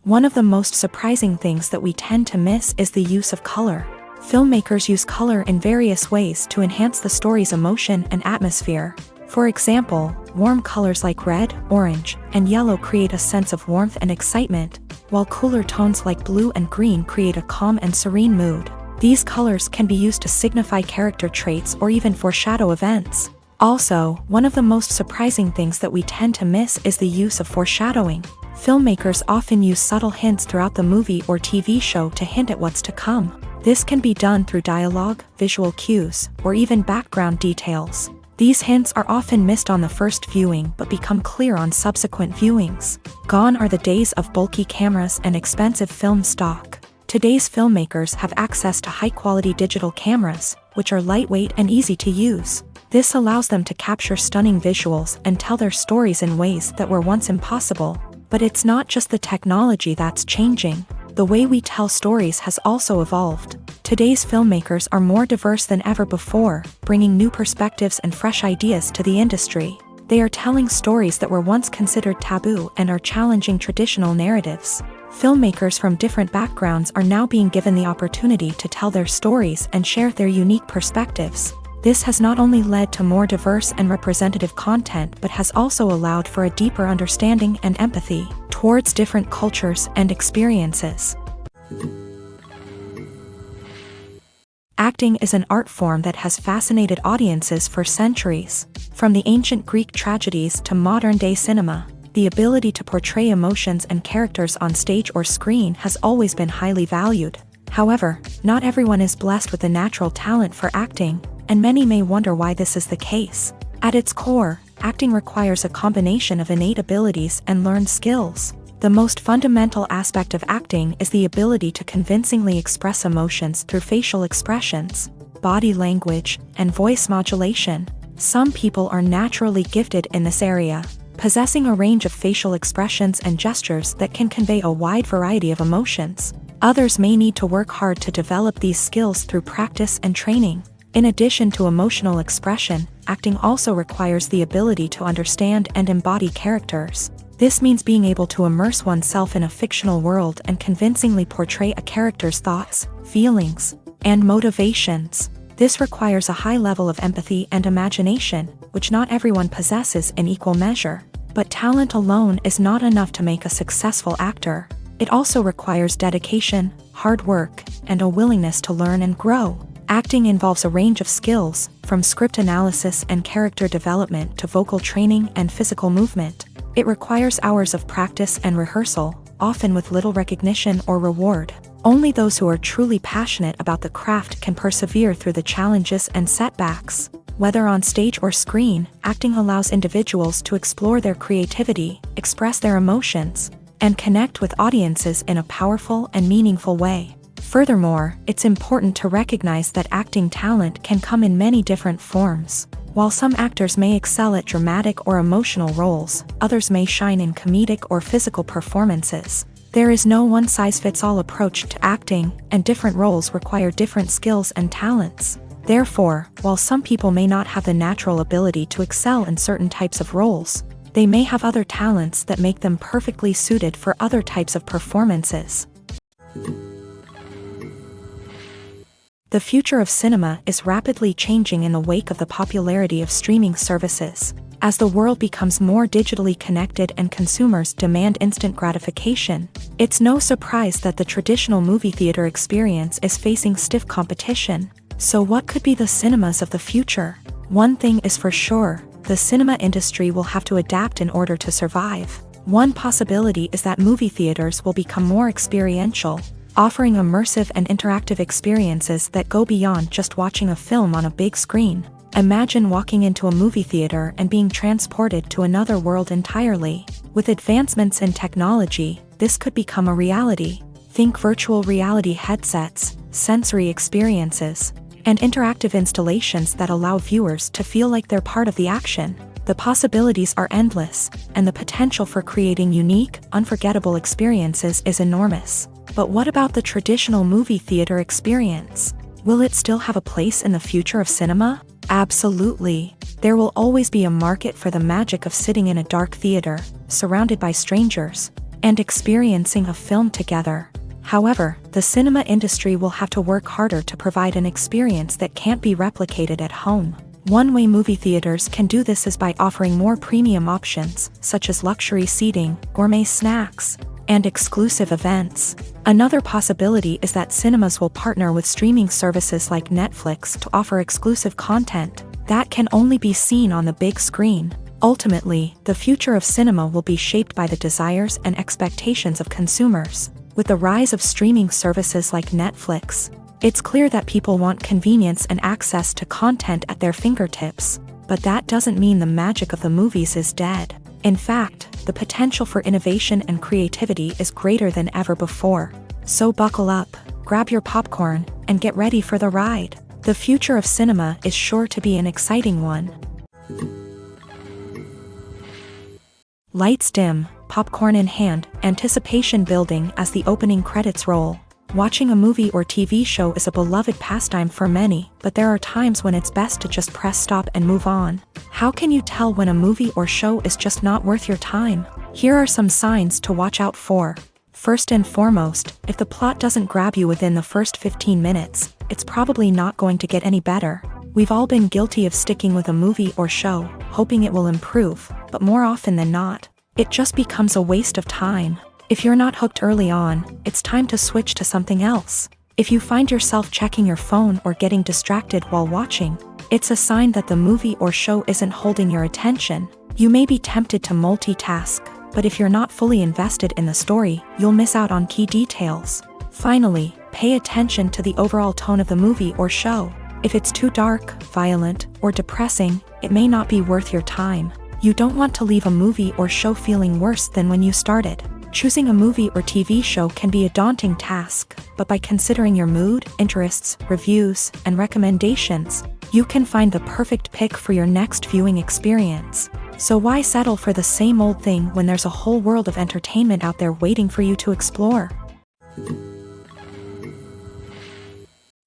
One of the most surprising things that we tend to miss is the use of color. Filmmakers use color in various ways to enhance the story's emotion and atmosphere. For example, warm colors like red, orange, and yellow create a sense of warmth and excitement, while cooler tones like blue and green create a calm and serene mood. These colors can be used to signify character traits or even foreshadow events. Also, one of the most surprising things that we tend to miss is the use of foreshadowing. Filmmakers often use subtle hints throughout the movie or TV show to hint at what's to come. This can be done through dialogue, visual cues, or even background details. These hints are often missed on the first viewing but become clear on subsequent viewings. Gone are the days of bulky cameras and expensive film stock. Today's filmmakers have access to high-quality digital cameras, which are lightweight and easy to use. This allows them to capture stunning visuals and tell their stories in ways that were once impossible. But it's not just the technology that's changing. The way we tell stories has also evolved. Today's filmmakers are more diverse than ever before, bringing new perspectives and fresh ideas to the industry. They are telling stories that were once considered taboo and are challenging traditional narratives. Filmmakers from different backgrounds are now being given the opportunity to tell their stories and share their unique perspectives. This has not only led to more diverse and representative content but has also allowed for a deeper understanding and empathy towards different cultures and experiences. Acting is an art form that has fascinated audiences for centuries. From the ancient Greek tragedies to modern-day cinema, the ability to portray emotions and characters on stage or screen has always been highly valued. However, not everyone is blessed with a natural talent for acting, and many may wonder why this is the case. At its core, acting requires a combination of innate abilities and learned skills. The most fundamental aspect of acting is the ability to convincingly express emotions through facial expressions, body language, and voice modulation. Some people are naturally gifted in this area, possessing a range of facial expressions and gestures that can convey a wide variety of emotions. Others may need to work hard to develop these skills through practice and training. In addition to emotional expression, acting also requires the ability to understand and embody characters. This means being able to immerse oneself in a fictional world and convincingly portray a character's thoughts, feelings, and motivations. This requires a high level of empathy and imagination, which not everyone possesses in equal measure. But talent alone is not enough to make a successful actor. It also requires dedication, hard work, and a willingness to learn and grow. Acting involves a range of skills, from script analysis and character development to vocal training and physical movement. It requires hours of practice and rehearsal, often with little recognition or reward. Only those who are truly passionate about the craft can persevere through the challenges and setbacks. Whether on stage or screen, acting allows individuals to explore their creativity, express their emotions, and connect with audiences in a powerful and meaningful way. Furthermore, it's important to recognize that acting talent can come in many different forms. While some actors may excel at dramatic or emotional roles, others may shine in comedic or physical performances. There is no one-size-fits-all approach to acting, and different roles require different skills and talents. Therefore, while some people may not have the natural ability to excel in certain types of roles, they may have other talents that make them perfectly suited for other types of performances. The future of cinema is rapidly changing in the wake of the popularity of streaming services. As the world becomes more digitally connected and consumers demand instant gratification, it's no surprise that the traditional movie theater experience is facing stiff competition. So what could be the cinemas of the future? One thing is for sure, the cinema industry will have to adapt in order to survive. One possibility is that movie theaters will become more experiential, offering immersive and interactive experiences that go beyond just watching a film on a big screen. Imagine walking into a movie theater and being transported to another world entirely. With advancements in technology, this could become a reality. Think virtual reality headsets, sensory experiences, and interactive installations that allow viewers to feel like they're part of the action. The possibilities are endless, and the potential for creating unique, unforgettable experiences is enormous. But what about the traditional movie theater experience? Will it still have a place in the future of cinema? Absolutely. There will always be a market for the magic of sitting in a dark theater, surrounded by strangers, and experiencing a film together. However, the cinema industry will have to work harder to provide an experience that can't be replicated at home. One way movie theaters can do this is by offering more premium options, such as luxury seating, gourmet snacks, and exclusive events. Another possibility is that cinemas will partner with streaming services like Netflix to offer exclusive content that can only be seen on the big screen. Ultimately, the future of cinema will be shaped by the desires and expectations of consumers. With the rise of streaming services like Netflix, it's clear that people want convenience and access to content at their fingertips. But that doesn't mean the magic of the movies is dead. In fact, the potential for innovation and creativity is greater than ever before. So buckle up, grab your popcorn, and get ready for the ride. The future of cinema is sure to be an exciting one. Lights dim, popcorn in hand, anticipation building as the opening credits roll. Watching a movie or TV show is a beloved pastime for many, but there are times when it's best to just press stop and move on. How can you tell when a movie or show is just not worth your time? Here are some signs to watch out for. First and foremost, if the plot doesn't grab you within the first 15 minutes, it's probably not going to get any better. We've all been guilty of sticking with a movie or show, hoping it will improve, but more often than not, it just becomes a waste of time. If you're not hooked early on, it's time to switch to something else. If you find yourself checking your phone or getting distracted while watching, it's a sign that the movie or show isn't holding your attention. You may be tempted to multitask, but if you're not fully invested in the story, you'll miss out on key details. Finally, pay attention to the overall tone of the movie or show. If it's too dark, violent, or depressing, it may not be worth your time. You don't want to leave a movie or show feeling worse than when you started. Choosing a movie or TV show can be a daunting task, but by considering your mood, interests, reviews, and recommendations, you can find the perfect pick for your next viewing experience. So why settle for the same old thing when there's a whole world of entertainment out there waiting for you to explore?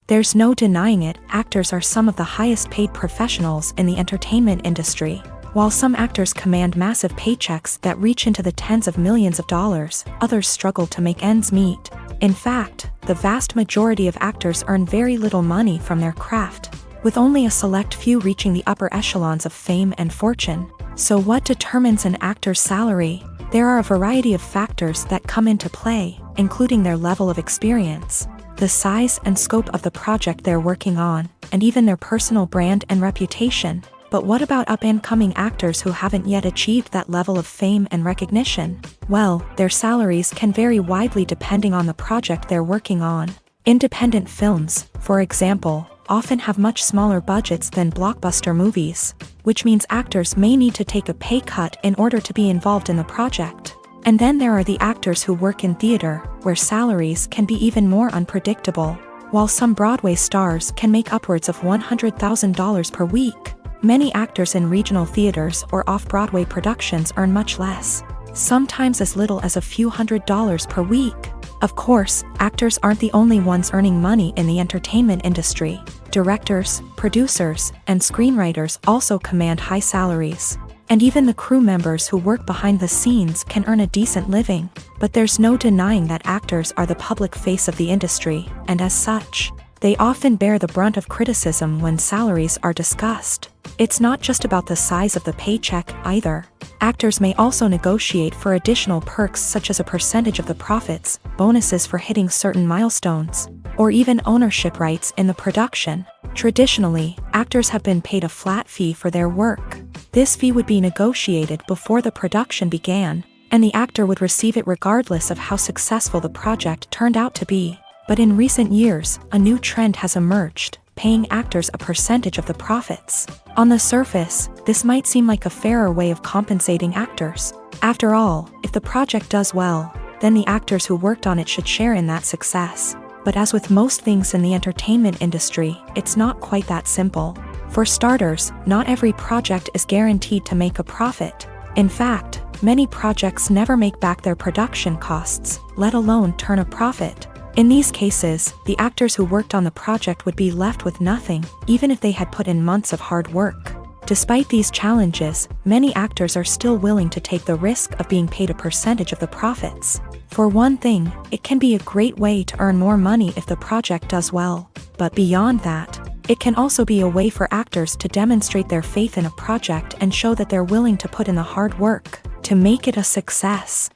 There's no denying it, actors are some of the highest paid professionals in the entertainment industry. While some actors command massive paychecks that reach into the tens of millions of dollars, others struggle to make ends meet. In fact, the vast majority of actors earn very little money from their craft, with only a select few reaching the upper echelons of fame and fortune. So what determines an actor's salary? There are a variety of factors that come into play, including their level of experience, the size and scope of the project they're working on, and even their personal brand and reputation. But what about up-and-coming actors who haven't yet achieved that level of fame and recognition? Well, their salaries can vary widely depending on the project they're working on. Independent films, for example, often have much smaller budgets than blockbuster movies, which means actors may need to take a pay cut in order to be involved in the project. And then there are the actors who work in theater, where salaries can be even more unpredictable. While some Broadway stars can make upwards of $100,000 per week, many actors in regional theaters or off-Broadway productions earn much less, sometimes as little as a few $100s per week. Of course, actors aren't the only ones earning money in the entertainment industry. Directors, producers, and screenwriters also command high salaries. And even the crew members who work behind the scenes can earn a decent living. But there's no denying that actors are the public face of the industry, and as such, They often bear the brunt of criticism when salaries are discussed. It's not just about the size of the paycheck, either. Actors may also negotiate for additional perks such as a percentage of the profits, bonuses for hitting certain milestones, or even ownership rights in the production. Traditionally, actors have been paid a flat fee for their work. This fee would be negotiated before the production began, and the actor would receive it regardless of how successful the project turned out to be. But in recent years, a new trend has emerged, paying actors a percentage of the profits. On the surface, this might seem like a fairer way of compensating actors. After all, if the project does well, then the actors who worked on it should share in that success. But as with most things in the entertainment industry, it's not quite that simple. For starters, not every project is guaranteed to make a profit. In fact, many projects never make back their production costs, let alone turn a profit. In these cases, the actors who worked on the project would be left with nothing, even if they had put in months of hard work. Despite these challenges, many actors are still willing to take the risk of being paid a percentage of the profits. For one thing, it can be a great way to earn more money if the project does well. But beyond that, it can also be a way for actors to demonstrate their faith in a project and show that they're willing to put in the hard work to make it a success.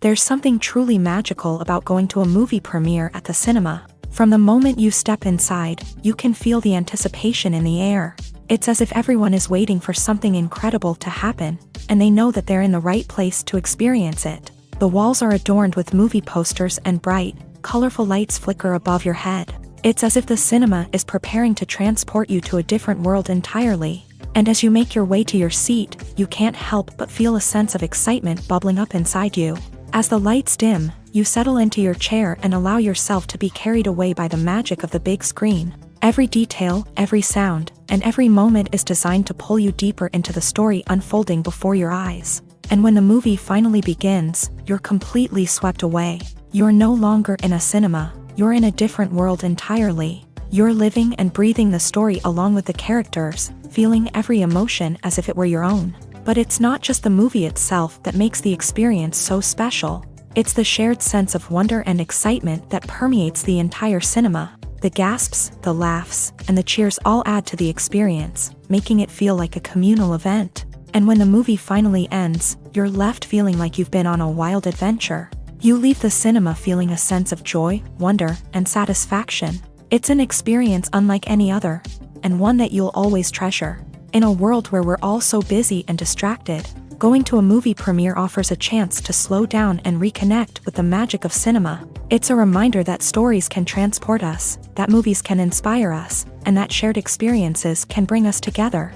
There's something truly magical about going to a movie premiere at the cinema. From the moment you step inside, you can feel the anticipation in the air. It's as if everyone is waiting for something incredible to happen, and they know that they're in the right place to experience it. The walls are adorned with movie posters and bright, colorful lights flicker above your head. It's as if the cinema is preparing to transport you to a different world entirely. And as you make your way to your seat, you can't help but feel a sense of excitement bubbling up inside you. As the lights dim, you settle into your chair and allow yourself to be carried away by the magic of the big screen. Every detail, every sound, and every moment is designed to pull you deeper into the story unfolding before your eyes. And when the movie finally begins, you're completely swept away. You're no longer in a cinema, you're in a different world entirely. You're living and breathing the story along with the characters, feeling every emotion as if it were your own. But it's not just the movie itself that makes the experience so special. It's the shared sense of wonder and excitement that permeates the entire cinema. The gasps, the laughs, and the cheers all add to the experience, making it feel like a communal event. And when the movie finally ends, you're left feeling like you've been on a wild adventure. You leave the cinema feeling a sense of joy, wonder, and satisfaction. It's an experience unlike any other, and one that you'll always treasure. In a world where we're all so busy and distracted, going to a movie premiere offers a chance to slow down and reconnect with the magic of cinema. It's a reminder that stories can transport us, that movies can inspire us, and that shared experiences can bring us together.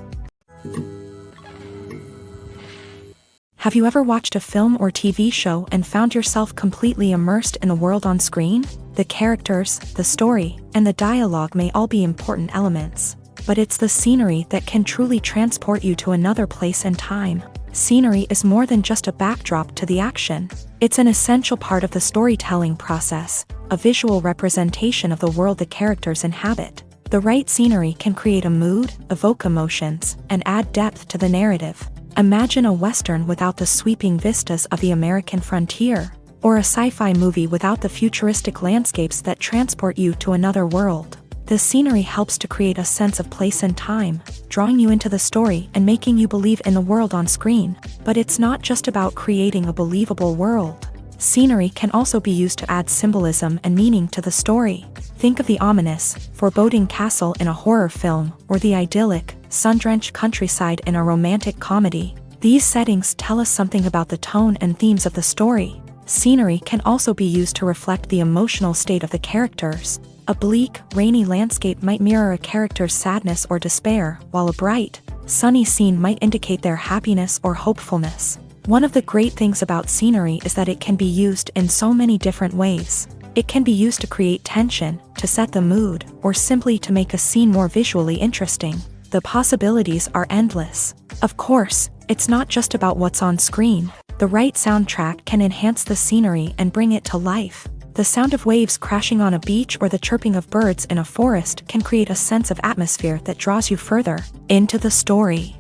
Have you ever watched a film or TV show and found yourself completely immersed in the world on screen? The characters, the story, and the dialogue may all be important elements, but it's the scenery that can truly transport you to another place and time. Scenery is more than just a backdrop to the action. It's an essential part of the storytelling process, a visual representation of the world the characters inhabit. The right scenery can create a mood, evoke emotions, and add depth to the narrative. Imagine a Western without the sweeping vistas of the American frontier, or a sci-fi movie without the futuristic landscapes that transport you to another world. The scenery helps to create a sense of place and time, drawing you into the story and making you believe in the world on screen. But it's not just about creating a believable world. Scenery can also be used to add symbolism and meaning to the story. Think of the ominous, foreboding castle in a horror film, or the idyllic, sun-drenched countryside in a romantic comedy. These settings tell us something about the tone and themes of the story. Scenery can also be used to reflect the emotional state of the characters. A bleak, rainy landscape might mirror a character's sadness or despair, while a bright, sunny scene might indicate their happiness or hopefulness. One of the great things about scenery is that it can be used in so many different ways. It can be used to create tension, to set the mood, or simply to make a scene more visually interesting. The possibilities are endless. Of course, it's not just about what's on screen. The right soundtrack can enhance the scenery and bring it to life. The sound of waves crashing on a beach or the chirping of birds in a forest can create a sense of atmosphere that draws you further into the story.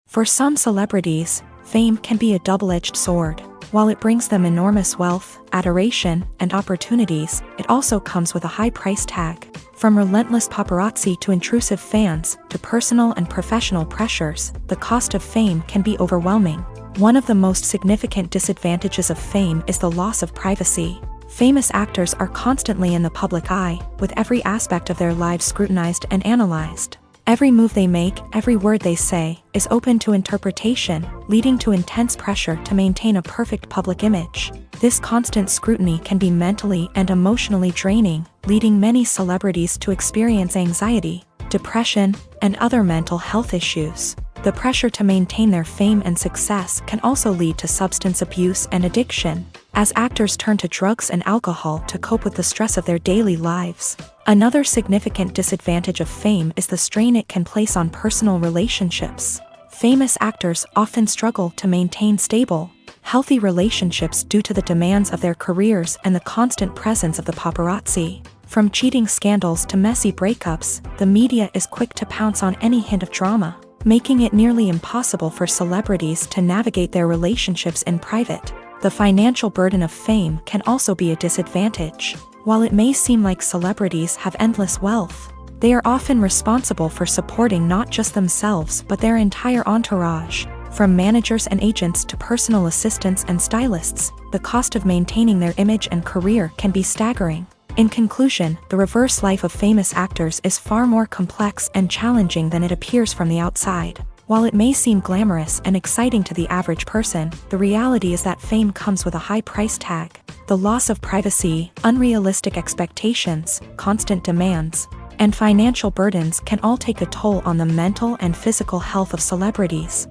For some celebrities, fame can be a double-edged sword. While it brings them enormous wealth, adoration, and opportunities, it also comes with a high price tag. From relentless paparazzi to intrusive fans, to personal and professional pressures, the cost of fame can be overwhelming. One of the most significant disadvantages of fame is the loss of privacy. Famous actors are constantly in the public eye, with every aspect of their lives scrutinized and analyzed. Every move they make, every word they say, is open to interpretation, leading to intense pressure to maintain a perfect public image. This constant scrutiny can be mentally and emotionally draining, leading many celebrities to experience anxiety, depression, and other mental health issues. The pressure to maintain their fame and success can also lead to substance abuse and addiction, as actors turn to drugs and alcohol to cope with the stress of their daily lives. Another significant disadvantage of fame is the strain it can place on personal relationships. Famous actors often struggle to maintain stable, healthy relationships due to the demands of their careers and the constant presence of the paparazzi. From cheating scandals to messy breakups, the media is quick to pounce on any hint of drama, making it nearly impossible for celebrities to navigate their relationships in private. The financial burden of fame can also be a disadvantage. While it may seem like celebrities have endless wealth, they are often responsible for supporting not just themselves but their entire entourage. From managers and agents to personal assistants and stylists, the cost of maintaining their image and career can be staggering. In conclusion, the reverse life of famous actors is far more complex and challenging than it appears from the outside. While it may seem glamorous and exciting to the average person, the reality is that fame comes with a high price tag. The loss of privacy, unrealistic expectations, constant demands, and financial burdens can all take a toll on the mental and physical health of celebrities.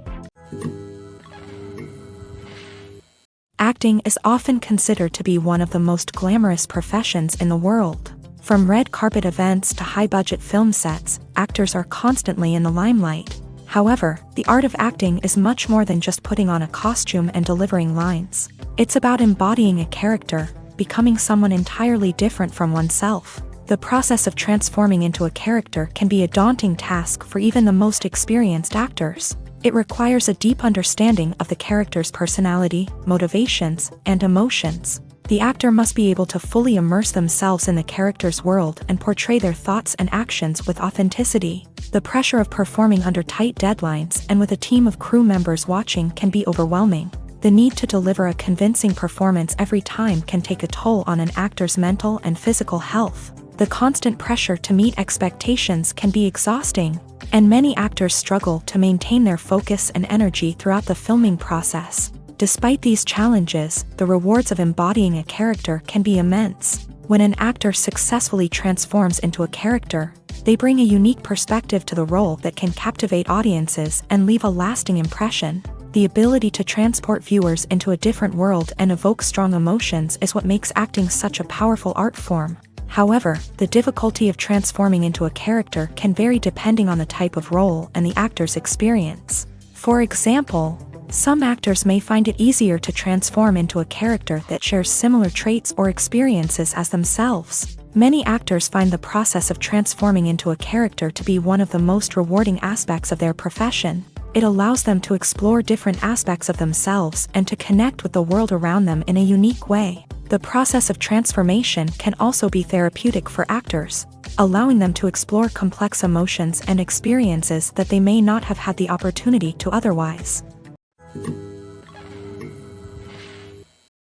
Acting is often considered to be one of the most glamorous professions in the world. From red carpet events to high-budget film sets, actors are constantly in the limelight. However, the art of acting is much more than just putting on a costume and delivering lines. It's about embodying a character, becoming someone entirely different from oneself. The process of transforming into a character can be a daunting task for even the most experienced actors. It requires a deep understanding of the character's personality, motivations, and emotions. The actor must be able to fully immerse themselves in the character's world and portray their thoughts and actions with authenticity. The pressure of performing under tight deadlines and with a team of crew members watching can be overwhelming. The need to deliver a convincing performance every time can take a toll on an actor's mental and physical health. The constant pressure to meet expectations can be exhausting, and many actors struggle to maintain their focus and energy throughout the filming process. Despite these challenges, the rewards of embodying a character can be immense. When an actor successfully transforms into a character, they bring a unique perspective to the role that can captivate audiences and leave a lasting impression. The ability to transport viewers into a different world and evoke strong emotions is what makes acting such a powerful art form. However, the difficulty of transforming into a character can vary depending on the type of role and the actor's experience. For example, some actors may find it easier to transform into a character that shares similar traits or experiences as themselves. Many actors find the process of transforming into a character to be one of the most rewarding aspects of their profession. It allows them to explore different aspects of themselves and to connect with the world around them in a unique way. The process of transformation can also be therapeutic for actors, allowing them to explore complex emotions and experiences that they may not have had the opportunity to otherwise.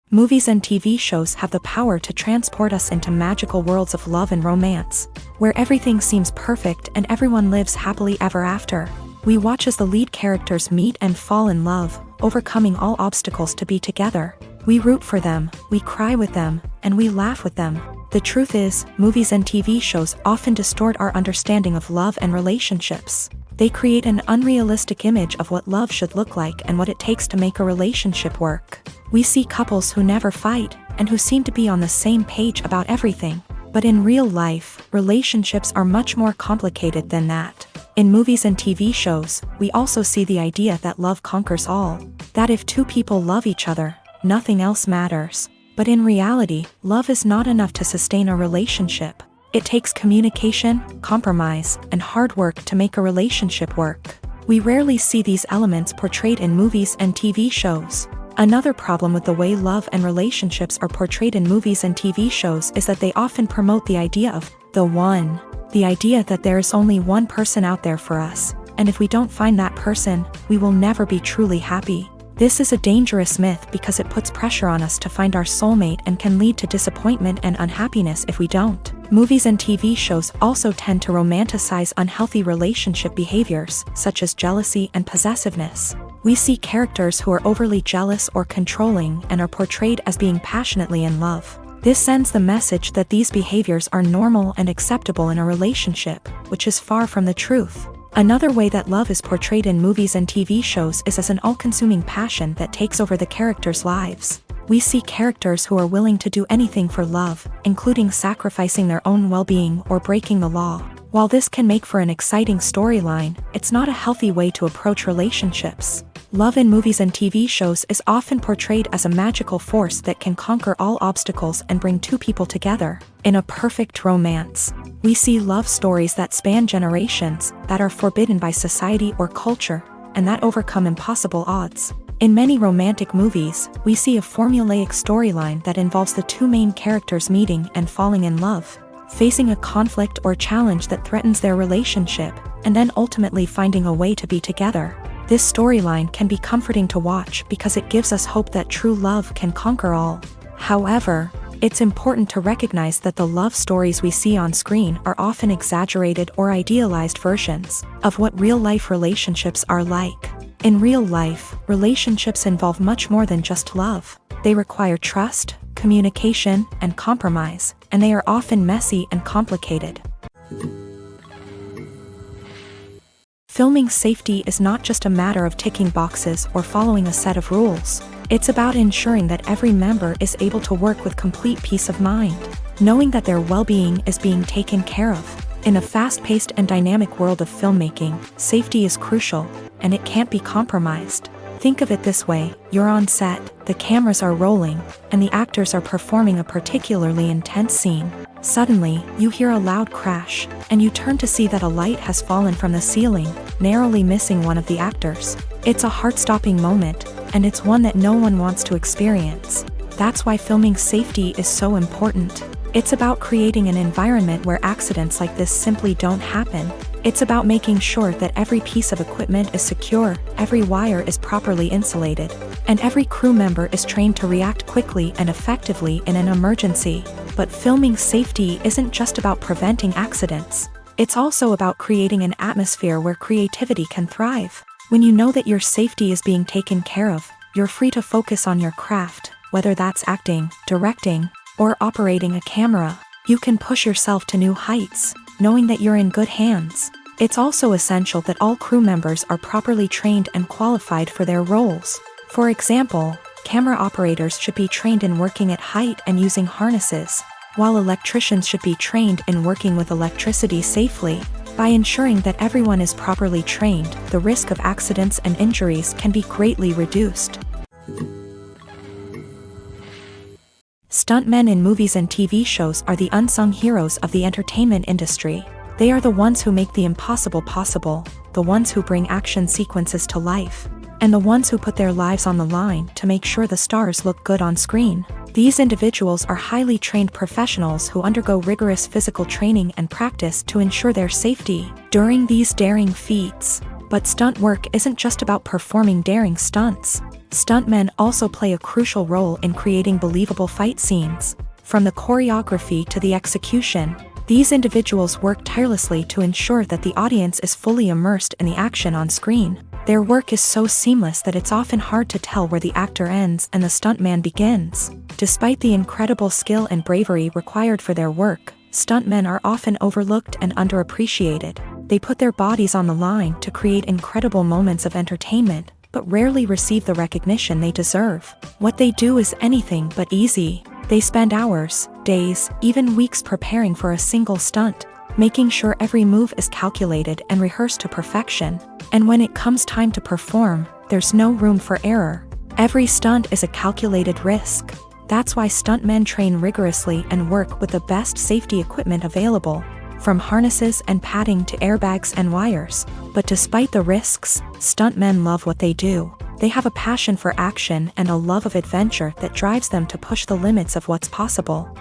Movies and TV shows have the power to transport us into magical worlds of love and romance, where everything seems perfect and everyone lives happily ever after. We watch as the lead characters meet and fall in love, overcoming all obstacles to be together. We root for them, we cry with them, and we laugh with them. The truth is, movies and TV shows often distort our understanding of love and relationships. They create an unrealistic image of what love should look like and what it takes to make a relationship work. We see couples who never fight, and who seem to be on the same page about everything. But in real life, relationships are much more complicated than that. In movies and TV shows, we also see the idea that love conquers all. That if two people love each other, nothing else matters. But in reality, love is not enough to sustain a relationship. It takes communication, compromise, and hard work to make a relationship work. We rarely see these elements portrayed in movies and TV shows. Another problem with the way love and relationships are portrayed in movies and TV shows is that they often promote the idea of the one. The idea that there is only one person out there for us, and if we don't find that person, we will never be truly happy. This is a dangerous myth because it puts pressure on us to find our soulmate and can lead to disappointment and unhappiness if we don't. Movies and TV shows also tend to romanticize unhealthy relationship behaviors, such as jealousy and possessiveness. We see characters who are overly jealous or controlling and are portrayed as being passionately in love. This sends the message that these behaviors are normal and acceptable in a relationship, which is far from the truth. Another way that love is portrayed in movies and TV shows is as an all-consuming passion that takes over the characters' lives. We see characters who are willing to do anything for love, including sacrificing their own well-being or breaking the law. While this can make for an exciting storyline, it's not a healthy way to approach relationships. Love in movies and TV shows is often portrayed as a magical force that can conquer all obstacles and bring two people together. In a perfect romance, we see love stories that span generations, that are forbidden by society or culture, and that overcome impossible odds. In many romantic movies, we see a formulaic storyline that involves the two main characters meeting and falling in love, facing a conflict or challenge that threatens their relationship, and then ultimately finding a way to be together. This storyline can be comforting to watch because it gives us hope that true love can conquer all. However, it's important to recognize that the love stories we see on screen are often exaggerated or idealized versions of what real-life relationships are like. In real life, relationships involve much more than just love. They require trust, communication, and compromise, and they are often messy and complicated. Filming safety is not just a matter of ticking boxes or following a set of rules. It's about ensuring that every member is able to work with complete peace of mind, knowing that their well-being is being taken care of. In a fast-paced and dynamic world of filmmaking, safety is crucial, and it can't be compromised. Think of it this way: you're on set, the cameras are rolling, and the actors are performing a particularly intense scene. Suddenly, you hear a loud crash, and you turn to see that a light has fallen from the ceiling, narrowly missing one of the actors. It's a heart-stopping moment, and it's one that no one wants to experience. That's why filming safety is so important. It's about creating an environment where accidents like this simply don't happen. It's about making sure that every piece of equipment is secure, every wire is properly insulated, and every crew member is trained to react quickly and effectively in an emergency. But filming safety isn't just about preventing accidents. It's also about creating an atmosphere where creativity can thrive. When you know that your safety is being taken care of, you're free to focus on your craft, whether that's acting, directing, or operating a camera. You can push yourself to new heights, knowing that you're in good hands. It's also essential that all crew members are properly trained and qualified for their roles. For example, camera operators should be trained in working at height and using harnesses, while electricians should be trained in working with electricity safely. By ensuring that everyone is properly trained, the risk of accidents and injuries can be greatly reduced. Stuntmen in movies and TV shows are the unsung heroes of the entertainment industry. They are the ones who make the impossible possible, the ones who bring action sequences to life, and the ones who put their lives on the line to make sure the stars look good on screen. These individuals are highly trained professionals who undergo rigorous physical training and practice to ensure their safety during these daring feats. But stunt work isn't just about performing daring stunts. Stuntmen also play a crucial role in creating believable fight scenes. From the choreography to the execution, these individuals work tirelessly to ensure that the audience is fully immersed in the action on screen. Their work is so seamless that it's often hard to tell where the actor ends and the stuntman begins. Despite the incredible skill and bravery required for their work, stuntmen are often overlooked and underappreciated. They put their bodies on the line to create incredible moments of entertainment, but rarely receive the recognition they deserve. What they do is anything but easy. They spend hours, days, even weeks preparing for a single stunt, making sure every move is calculated and rehearsed to perfection. And when it comes time to perform, there's no room for error. Every stunt is a calculated risk. That's why stuntmen train rigorously and work with the best safety equipment available. from harnesses and padding to airbags and wires. But despite the risks, stuntmen love what they do. They have a passion for action and a love of adventure that drives them to push the limits of what's possible.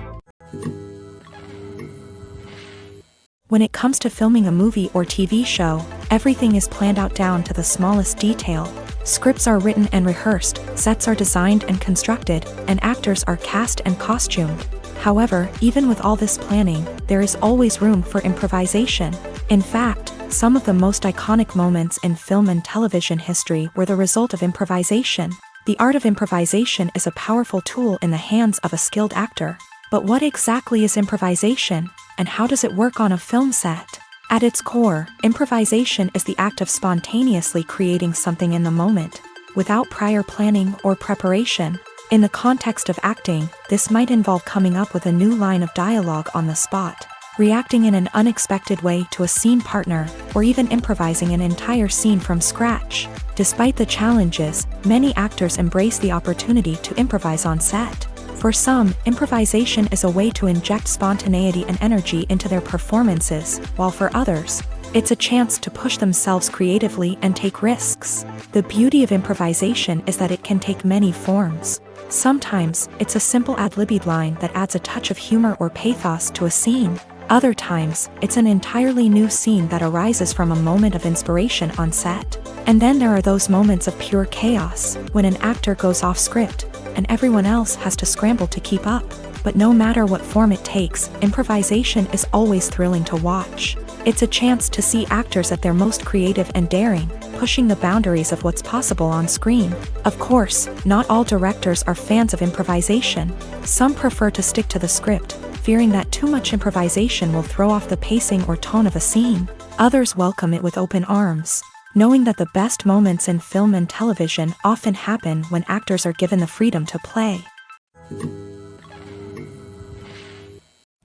When it comes to filming a movie or TV show, everything is planned out down to the smallest detail. Scripts are written and rehearsed, sets are designed and constructed, and actors are cast and costumed. However, even with all this planning, there is always room for improvisation. In fact, some of the most iconic moments in film and television history were the result of improvisation. The art of improvisation is a powerful tool in the hands of a skilled actor. But what exactly is improvisation, and how does it work on a film set? At its core, improvisation is the act of spontaneously creating something in the moment, without prior planning or preparation. In the context of acting, this might involve coming up with a new line of dialogue on the spot, reacting in an unexpected way to a scene partner, or even improvising an entire scene from scratch. Despite the challenges, many actors embrace the opportunity to improvise on set. For some, improvisation is a way to inject spontaneity and energy into their performances, while for others, it's a chance to push themselves creatively and take risks. The beauty of improvisation is that it can take many forms. Sometimes, it's a simple ad-libbed line that adds a touch of humor or pathos to a scene. Other times, it's an entirely new scene that arises from a moment of inspiration on set. And then there are those moments of pure chaos, when an actor goes off script, and everyone else has to scramble to keep up. But no matter what form it takes, improvisation is always thrilling to watch. It's a chance to see actors at their most creative and daring, pushing the boundaries of what's possible on screen. Of course, not all directors are fans of improvisation. Some prefer to stick to the script, fearing that too much improvisation will throw off the pacing or tone of a scene. Others welcome it with open arms, knowing that the best moments in film and television often happen when actors are given the freedom to play.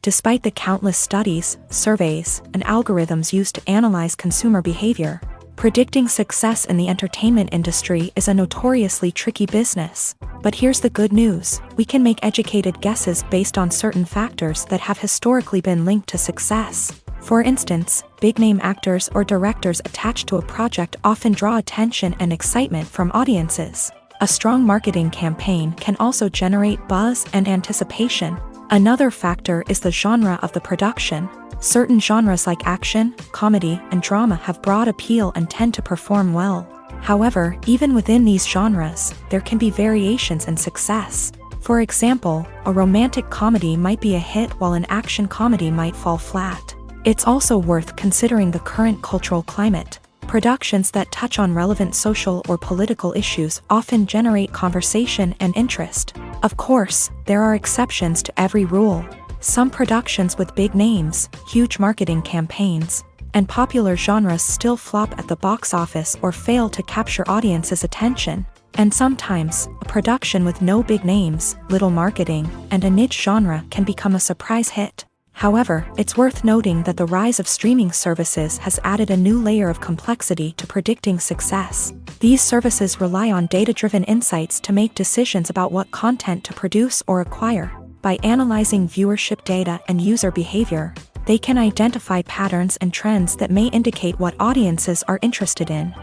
Despite the countless studies, surveys, and algorithms used to analyze consumer behavior, predicting success in the entertainment industry is a notoriously tricky business. But here's the good news: we can make educated guesses based on certain factors that have historically been linked to success. For instance, big-name actors or directors attached to a project often draw attention and excitement from audiences. A strong marketing campaign can also generate buzz and anticipation. Another factor is the genre of the production. Certain genres like action, comedy, and drama have broad appeal and tend to perform well. However, even within these genres, there can be variations in success. For example, a romantic comedy might be a hit while an action comedy might fall flat. It's also worth considering the current cultural climate. Productions that touch on relevant social or political issues often generate conversation and interest. Of course, there are exceptions to every rule. Some productions with big names, huge marketing campaigns, and popular genres still flop at the box office or fail to capture audiences' attention. And sometimes, a production with no big names, little marketing, and a niche genre can become a surprise hit. However, it's worth noting that the rise of streaming services has added a new layer of complexity to predicting success. These services rely on data-driven insights to make decisions about what content to produce or acquire. By analyzing viewership data and user behavior, they can identify patterns and trends that may indicate what audiences are interested in.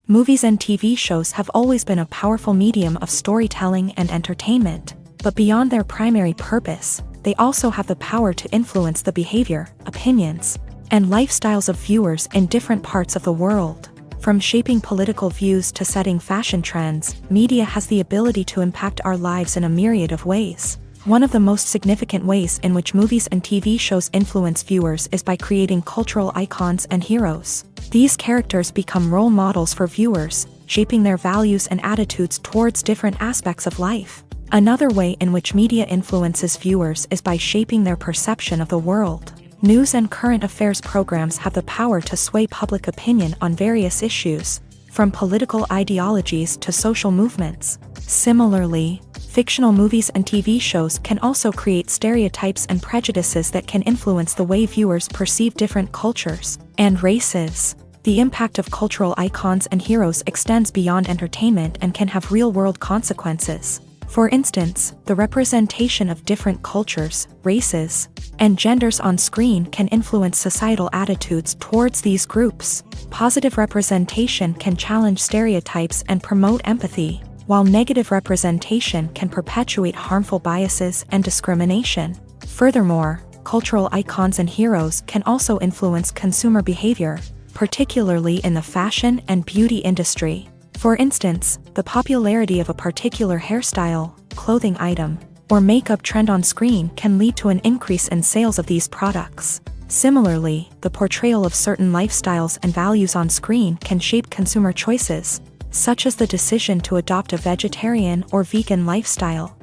Movies and TV shows have always been a powerful medium of storytelling and entertainment. But beyond their primary purpose, they also have the power to influence the behavior, opinions, and lifestyles of viewers in different parts of the world. From shaping political views to setting fashion trends, media has the ability to impact our lives in a myriad of ways. One of the most significant ways in which movies and TV shows influence viewers is by creating cultural icons and heroes. These characters become role models for viewers, shaping their values and attitudes towards different aspects of life. Another way in which media influences viewers is by shaping their perception of the world. News and current affairs programs have the power to sway public opinion on various issues, from political ideologies to social movements. Similarly, fictional movies and TV shows can also create stereotypes and prejudices that can influence the way viewers perceive different cultures and races. The impact of cultural icons and heroes extends beyond entertainment and can have real-world consequences. For instance, the representation of different cultures, races, and genders on screen can influence societal attitudes towards these groups. Positive representation can challenge stereotypes and promote empathy, while negative representation can perpetuate harmful biases and discrimination. Furthermore, cultural icons and heroes can also influence consumer behavior, particularly in the fashion and beauty industry. For instance, the popularity of a particular hairstyle, clothing item, or makeup trend on screen can lead to an increase in sales of these products. Similarly, the portrayal of certain lifestyles and values on screen can shape consumer choices, such as the decision to adopt a vegetarian or vegan lifestyle.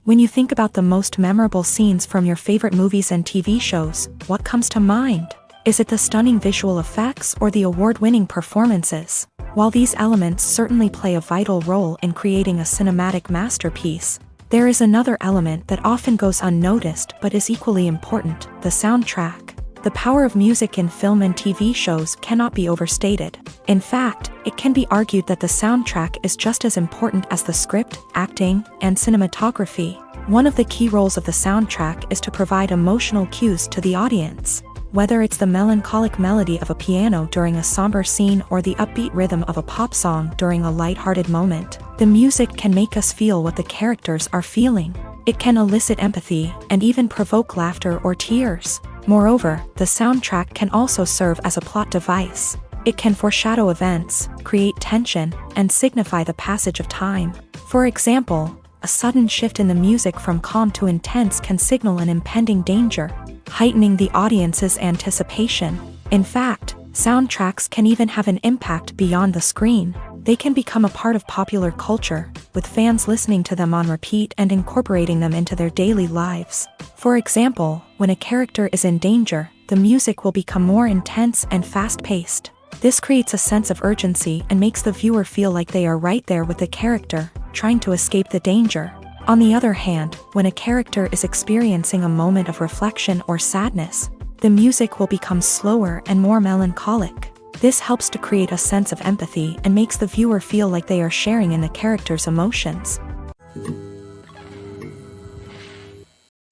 When you think about the most memorable scenes from your favorite movies and TV shows, what comes to mind? Is it the stunning visual effects or the award-winning performances? While these elements certainly play a vital role in creating a cinematic masterpiece, there is another element that often goes unnoticed but is equally important: the soundtrack. The power of music in film and TV shows cannot be overstated. In fact, it can be argued that the soundtrack is just as important as the script, acting, and cinematography. One of the key roles of the soundtrack is to provide emotional cues to the audience. Whether it's the melancholic melody of a piano during a somber scene or the upbeat rhythm of a pop song during a lighthearted moment, the music can make us feel what the characters are feeling. It can elicit empathy and even provoke laughter or tears. Moreover, the soundtrack can also serve as a plot device. It can foreshadow events, create tension, and signify the passage of time. For example, a sudden shift in the music from calm to intense can signal an impending danger, heightening the audience's anticipation. In fact, soundtracks can even have an impact beyond the screen. They can become a part of popular culture, with fans listening to them on repeat and incorporating them into their daily lives. For example, when a character is in danger, the music will become more intense and fast-paced. This creates a sense of urgency and makes the viewer feel like they are right there with the character, trying to escape the danger. On the other hand, when a character is experiencing a moment of reflection or sadness, the music will become slower and more melancholic. This helps to create a sense of empathy and makes the viewer feel like they are sharing in the character's emotions.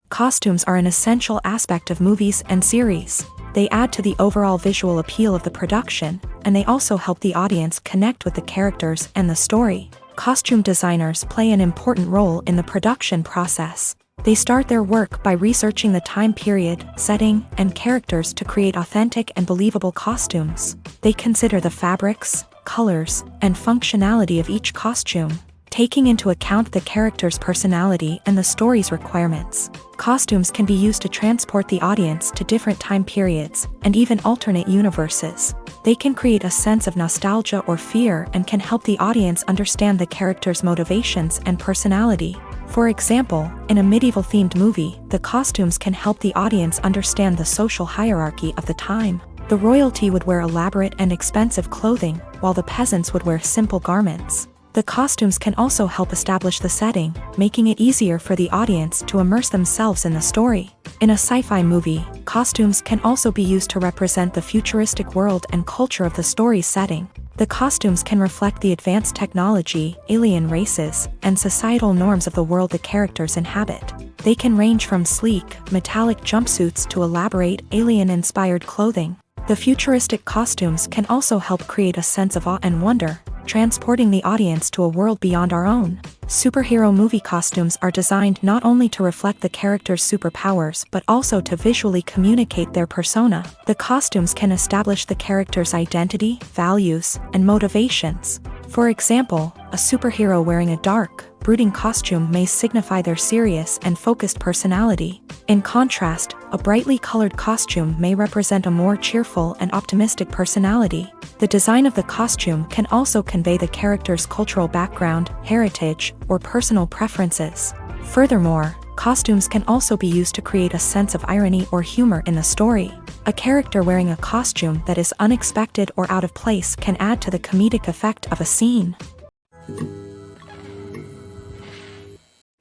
Costumes are an essential aspect of movies and series. They add to the overall visual appeal of the production, and they also help the audience connect with the characters and the story. Costume designers play an important role in the production process. They start their work by researching the time period, setting, and characters to create authentic and believable costumes. They consider the fabrics, colors, and functionality of each costume, taking into account the character's personality and the story's requirements. Costumes can be used to transport the audience to different time periods and even alternate universes. They can create a sense of nostalgia or fear and can help the audience understand the character's motivations and personality. For example, in a medieval-themed movie, the costumes can help the audience understand the social hierarchy of the time. The royalty would wear elaborate and expensive clothing, while the peasants would wear simple garments. The costumes can also help establish the setting, making it easier for the audience to immerse themselves in the story. In a sci-fi movie, costumes can also be used to represent the futuristic world and culture of the story's setting. The costumes can reflect the advanced technology, alien races, and societal norms of the world the characters inhabit. They can range from sleek, metallic jumpsuits to elaborate, alien-inspired clothing. The futuristic costumes can also help create a sense of awe and wonder, transporting the audience to a world beyond our own. Superhero movie costumes are designed not only to reflect the character's superpowers but also to visually communicate their persona. The costumes can establish the character's identity, values, and motivations. For example, a superhero wearing a dark, brooding costume may signify their serious and focused personality. In contrast, a brightly colored costume may represent a more cheerful and optimistic personality. The design of the costume can also convey the character's cultural background, heritage, or personal preferences. Furthermore, costumes can also be used to create a sense of irony or humor in the story. A character wearing a costume that is unexpected or out of place can add to the comedic effect of a scene.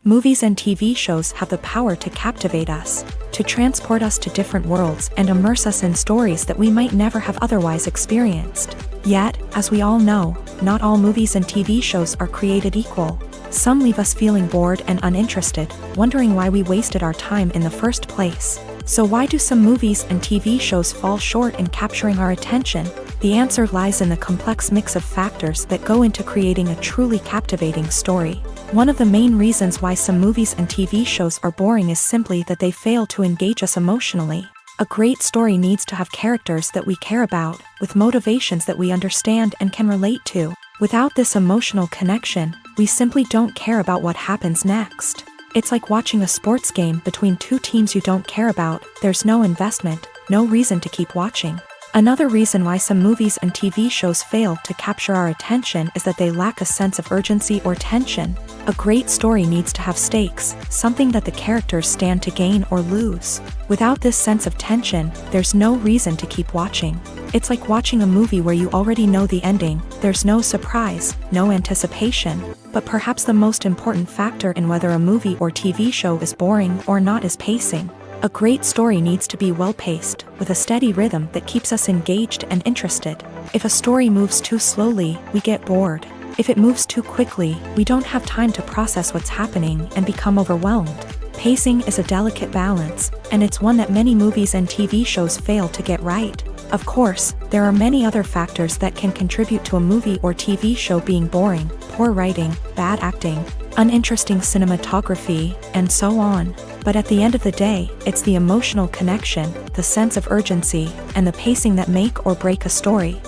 Movies and TV shows have the power to captivate us, to transport us to different worlds and immerse us in stories that we might never have otherwise experienced. Yet, as we all know, not all movies and TV shows are created equal. Some leave us feeling bored and uninterested, wondering why we wasted our time in the first place. So why do some movies and TV shows fall short in capturing our attention? The answer lies in the complex mix of factors that go into creating a truly captivating story. One of the main reasons why some movies and TV shows are boring is simply that they fail to engage us emotionally. A great story needs to have characters that we care about, with motivations that we understand and can relate to. Without this emotional connection, we simply don't care about what happens next. It's like watching a sports game between two teams you don't care about. There's no investment, no reason to keep watching. Another reason why some movies and TV shows fail to capture our attention is that they lack a sense of urgency or tension. A great story needs to have stakes, something that the characters stand to gain or lose. Without this sense of tension, there's no reason to keep watching. It's like watching a movie where you already know the ending. There's no surprise, no anticipation. But perhaps the most important factor in whether a movie or TV show is boring or not is pacing. A great story needs to be well-paced, with a steady rhythm that keeps us engaged and interested. If a story moves too slowly, we get bored. If it moves too quickly, we don't have time to process what's happening and become overwhelmed. Pacing is a delicate balance, and it's one that many movies and TV shows fail to get right. Of course, there are many other factors that can contribute to a movie or TV show being boring: poor writing, bad acting, uninteresting cinematography, and so on. But at the end of the day, it's the emotional connection, the sense of urgency, and the pacing that make or break a story.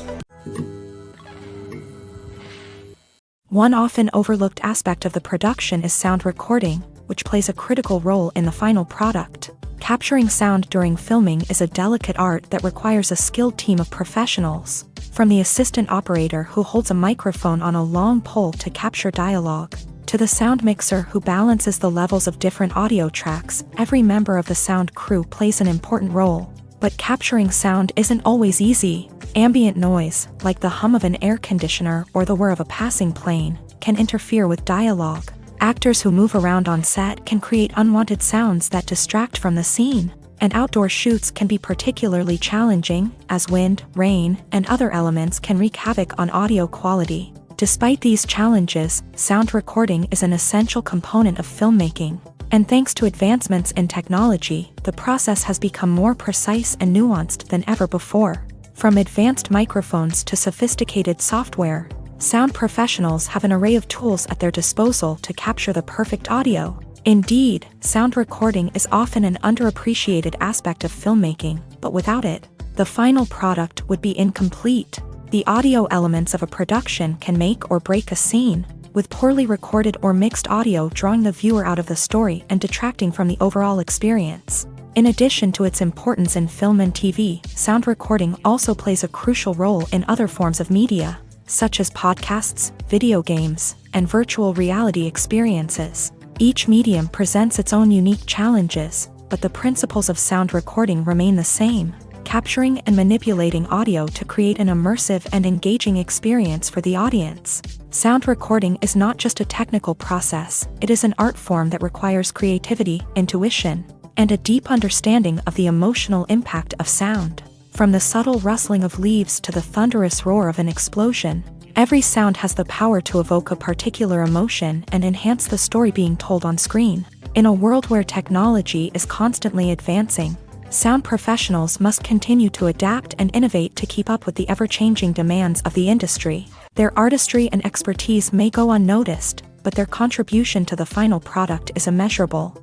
One often overlooked aspect of the production is sound recording, which plays a critical role in the final product. Capturing sound during filming is a delicate art that requires a skilled team of professionals. From the assistant operator who holds a microphone on a long pole to capture dialogue, to the sound mixer who balances the levels of different audio tracks, every member of the sound crew plays an important role. But capturing sound isn't always easy. Ambient noise, like the hum of an air conditioner or the whir of a passing plane, can interfere with dialogue. Actors who move around on set can create unwanted sounds that distract from the scene. And outdoor shoots can be particularly challenging, as wind, rain, and other elements can wreak havoc on audio quality. Despite these challenges, sound recording is an essential component of filmmaking. And thanks to advancements in technology, the process has become more precise and nuanced than ever before. From advanced microphones to sophisticated software, sound professionals have an array of tools at their disposal to capture the perfect audio. Indeed, sound recording is often an underappreciated aspect of filmmaking, but without it, the final product would be incomplete. The audio elements of a production can make or break a scene, with poorly recorded or mixed audio drawing the viewer out of the story and detracting from the overall experience. In addition to its importance in film and TV, sound recording also plays a crucial role in other forms of media, such as podcasts, video games, and virtual reality experiences. Each medium presents its own unique challenges, but the principles of sound recording remain the same: capturing and manipulating audio to create an immersive and engaging experience for the audience. Sound recording is not just a technical process, it is an art form that requires creativity, intuition, and a deep understanding of the emotional impact of sound. From the subtle rustling of leaves to the thunderous roar of an explosion, every sound has the power to evoke a particular emotion and enhance the story being told on screen. In a world where technology is constantly advancing, sound professionals must continue to adapt and innovate to keep up with the ever-changing demands of the industry. Their artistry and expertise may go unnoticed, but their contribution to the final product is immeasurable.